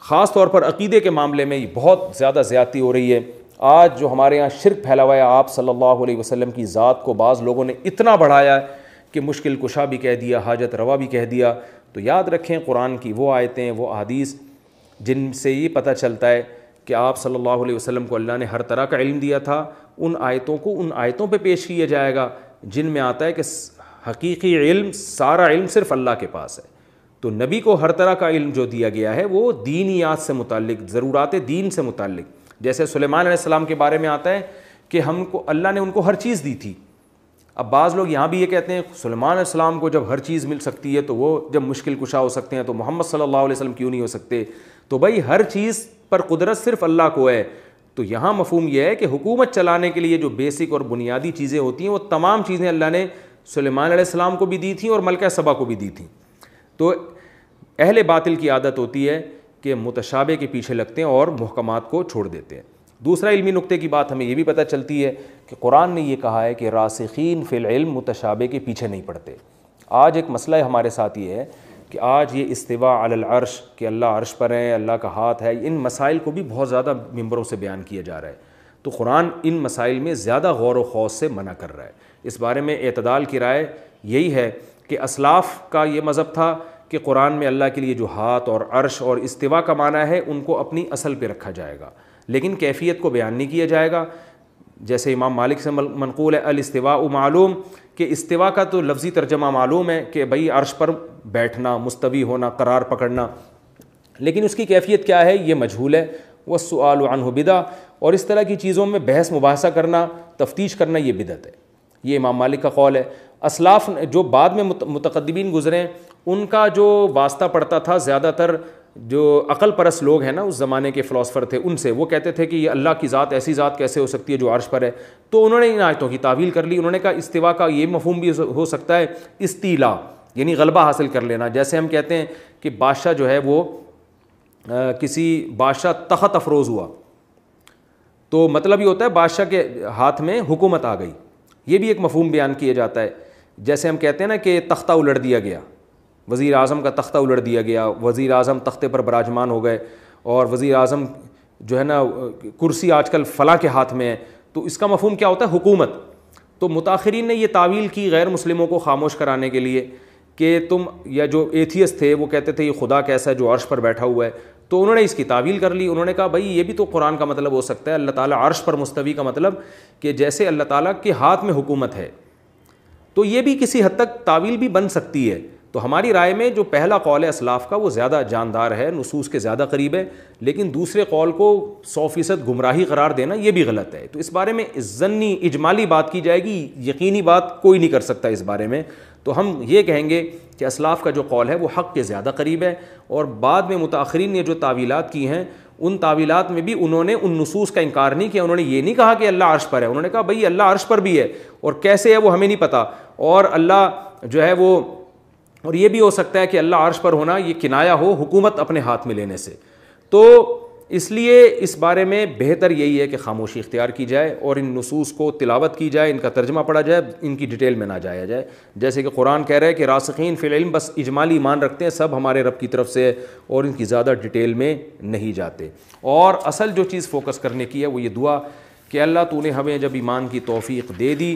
خاص طور پر عقیدے کے معاملے میں بہت زیادہ زیادتی ہو رہی ہے۔ آج جو ہمارے ہاں شرک پھیلا ہوا ہے، آپ صلی اللہ علیہ وسلم کی ذات کو بعض لوگوں نے اتنا بڑھایا ہے کہ مشکل کشا بھی کہہ دیا، حاجت روا بھی کہہ دیا۔ تو یاد رکھیں قرآن کی وہ آیتیں، وہ احادیث جن سے یہ پتہ چلتا ہے کہ آپ صلی اللہ علیہ وسلم کو اللہ نے ہر طرح کا علم دیا تھا، ان آیتوں کو ان آیتوں پہ پیش کیا جائے گا جن میں آتا ہے کہ حقیقی علم، سارا علم صرف اللہ کے پاس ہے۔ تو نبی کو ہر طرح کا علم جو دیا گیا ہے وہ دینیات سے متعلق، ضرورات دین سے متعلق، جیسے سلیمان علیہ السلام کے بارے میں آتا ہے کہ ہم کو اللہ نے ان کو ہر چیز دی تھی۔ اب بعض لوگ یہاں بھی یہ کہتے ہیں سلیمان علیہ السلام کو جب ہر چیز مل سکتی ہے تو وہ جب مشکل کشا ہو سکتے ہیں تو محمد صلی اللہ علیہ وسلم کیوں نہیں ہو سکتے؟ تو بھائی ہر چیز پر قدرت صرف اللہ کو ہے۔ تو یہاں مفہوم یہ ہے کہ حکومت چلانے کے لیے جو بیسک اور بنیادی چیزیں ہوتی ہیں وہ تمام چیزیں اللہ نے سلیمان علیہ السلام کو بھی دی تھیں اور ملکہ سبا کو بھی دی تھیں۔ تو اہل باطل کی عادت ہوتی ہے کہ متشابہ کے پیچھے لگتے ہیں اور محکمات کو چھوڑ دیتے ہیں۔ دوسرا علمی نقطے کی بات ہمیں یہ بھی پتہ چلتی ہے کہ قرآن نے یہ کہا ہے کہ راسخین فی العلم متشابہ کے پیچھے نہیں پڑتے۔ آج ایک مسئلہ ہمارے ساتھ یہ ہے کہ آج یہ استواء علی العرش کہ اللہ عرش پر ہے، اللہ کا ہاتھ ہے، ان مسائل کو بھی بہت زیادہ ممبروں سے بیان کیا جا رہا ہے۔ تو قرآن ان مسائل میں زیادہ غور و خوض سے منع کر رہا ہے۔ اس بارے میں اعتدال کی رائے یہی ہے کہ اسلاف کا یہ مذہب تھا کہ قرآن میں اللہ کے لیے جو ہاتھ اور عرش اور استواء کا معنی ہے ان کو اپنی اصل پہ رکھا جائے گا، لیکن کیفیت کو بیان نہیں کیا جائے گا۔ جیسے امام مالک سے منقول ہے الاستواء معلوم، کہ استواء کا تو لفظی ترجمہ معلوم ہے کہ بھئی عرش پر بیٹھنا، مستوی ہونا، قرار پکڑنا، لیکن اس کی کیفیت کیا ہے یہ مجہول ہے۔ والسؤال عنہ بدعہ، اور اس طرح کی چیزوں میں بحث مباحثہ کرنا، تفتیش کرنا یہ بدعت ہے۔ یہ امام مالک کا قول ہے۔ اسلاف جو بعد میں متقدمین گزرے ان کا جو واسطہ پڑتا تھا زیادہ تر جو عقل پرست لوگ ہیں نا اس زمانے کے فلاسفر تھے، ان سے وہ کہتے تھے کہ یہ اللہ کی ذات ایسی ذات کیسے ہو سکتی ہے جو عرش پر ہے؟ تو انہوں نے ان آیتوں کی تعویل کر لی۔ انہوں نے کہا استواء کا یہ مفہوم بھی ہو سکتا ہے استیلا، یعنی غلبہ حاصل کر لینا۔ جیسے ہم کہتے ہیں کہ بادشاہ جو ہے وہ کسی بادشاہ تخت افروز ہوا، تو مطلب یہ ہوتا ہے بادشاہ کے ہاتھ میں حکومت آ گئی۔ یہ بھی ایک مفہوم بیان کیا جاتا ہے. جیسے ہم کہتے ہیں نا کہ تختہ الٹ دیا گیا, وزیر اعظم کا تختہ الٹ دیا گیا, وزیر اعظم تختے پر براجمان ہو گئے, اور وزیر اعظم جو ہے نا کرسی آج کل فلاں کے ہاتھ میں ہے. تو اس کا مفہوم کیا ہوتا ہے؟ حکومت. تو متاخرین نے یہ تعویل کی غیر مسلموں کو خاموش کرانے کے لیے کہ تم, یا جو ایتھیسٹ تھے وہ کہتے تھے یہ خدا کیسا ہے جو عرش پر بیٹھا ہوا ہے, تو انہوں نے اس کی تعویل کر لی. انہوں نے کہا بھائی یہ بھی تو قرآن کا مطلب ہو سکتا ہے, اللہ تعالیٰ عرش پر مستوی کا مطلب کہ جیسے اللہ تعالیٰ کے ہاتھ میں حکومت ہے, تو یہ بھی کسی حد تک تعویل بھی بن سکتی ہے. تو ہماری رائے میں جو پہلا قول ہے اسلاف کا وہ زیادہ جاندار ہے, نصوص کے زیادہ قریب ہے, لیکن دوسرے قول کو 100% گمراہی قرار دینا یہ بھی غلط ہے. تو اس بارے میں ضمنی اجمالی بات کی جائے گی, یقینی بات کوئی نہیں کر سکتا اس بارے میں. تو ہم یہ کہیں گے کہ اسلاف کا جو قول ہے وہ حق کے زیادہ قریب ہے, اور بعد میں متاخرین نے جو تعویلات کی ہیں ان تعویلات میں بھی انہوں نے ان نصوص کا انکار نہیں کیا. انہوں نے یہ نہیں کہا کہ اللہ عرش پر ہے, انہوں نے کہا بھئی اللہ عرش پر بھی ہے, اور کیسے ہے وہ ہمیں نہیں پتہ, اور اللہ جو ہے وہ, اور یہ بھی ہو سکتا ہے کہ اللہ عرش پر ہونا یہ کنایہ ہو حکومت اپنے ہاتھ میں لینے سے. تو اس لیے اس بارے میں بہتر یہی ہے کہ خاموشی اختیار کی جائے اور ان نصوص کو تلاوت کی جائے, ان کا ترجمہ پڑھا جائے, ان کی ڈیٹیل میں نہ جایا جائے. جیسے کہ قرآن کہہ رہا ہے کہ راسخین فی العلم بس اجمالی ایمان رکھتے ہیں, سب ہمارے رب کی طرف سے ہے, اور ان کی زیادہ ڈیٹیل میں نہیں جاتے. اور اصل جو چیز فوکس کرنے کی ہے وہ یہ دعا کہ اللہ تو نے ہمیں جب ایمان کی توفیق دے دی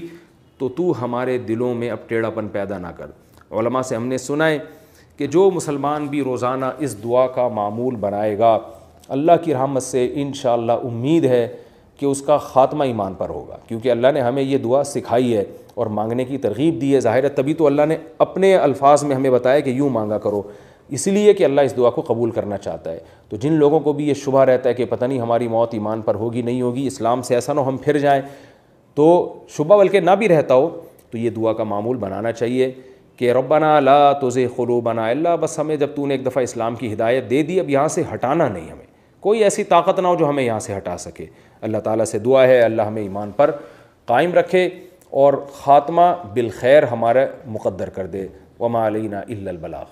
تو ہمارے دلوں میں اب ٹیڑھا پن پیدا نہ کر. علماء سے ہم نے سنا ہے کہ جو مسلمان بھی روزانہ اس دعا کا معمول بنائے گا اللہ کی رحمت سے انشاءاللہ امید ہے کہ اس کا خاتمہ ایمان پر ہوگا, کیونکہ اللہ نے ہمیں یہ دعا سکھائی ہے اور مانگنے کی ترغیب دی ہے. ظاہر ہے تبھی تو اللہ نے اپنے الفاظ میں ہمیں بتایا کہ یوں مانگا کرو, اس لیے کہ اللہ اس دعا کو قبول کرنا چاہتا ہے. تو جن لوگوں کو بھی یہ شبہ رہتا ہے کہ پتہ نہیں ہماری موت ایمان پر ہوگی نہیں ہوگی, اسلام سے ایسا نہ ہو ہم پھر جائیں, تو شبہ بلکہ نہ بھی رہتا ہو تو یہ دعا کا معمول بنانا چاہیے کہ ربنا لا تزغ قلوبنا, اللہ بس ہمیں جب تو نے ایک دفعہ اسلام کی ہدایت دے دی اب یہاں سے ہٹانا نہیں, ہمیں کوئی ایسی طاقت نہ ہو جو ہمیں یہاں سے ہٹا سکے. اللہ تعالیٰ سے دعا ہے اللہ ہمیں ایمان پر قائم رکھے اور خاتمہ بالخیر ہمارا مقدر کر دے. وما علینا الا البلاغ.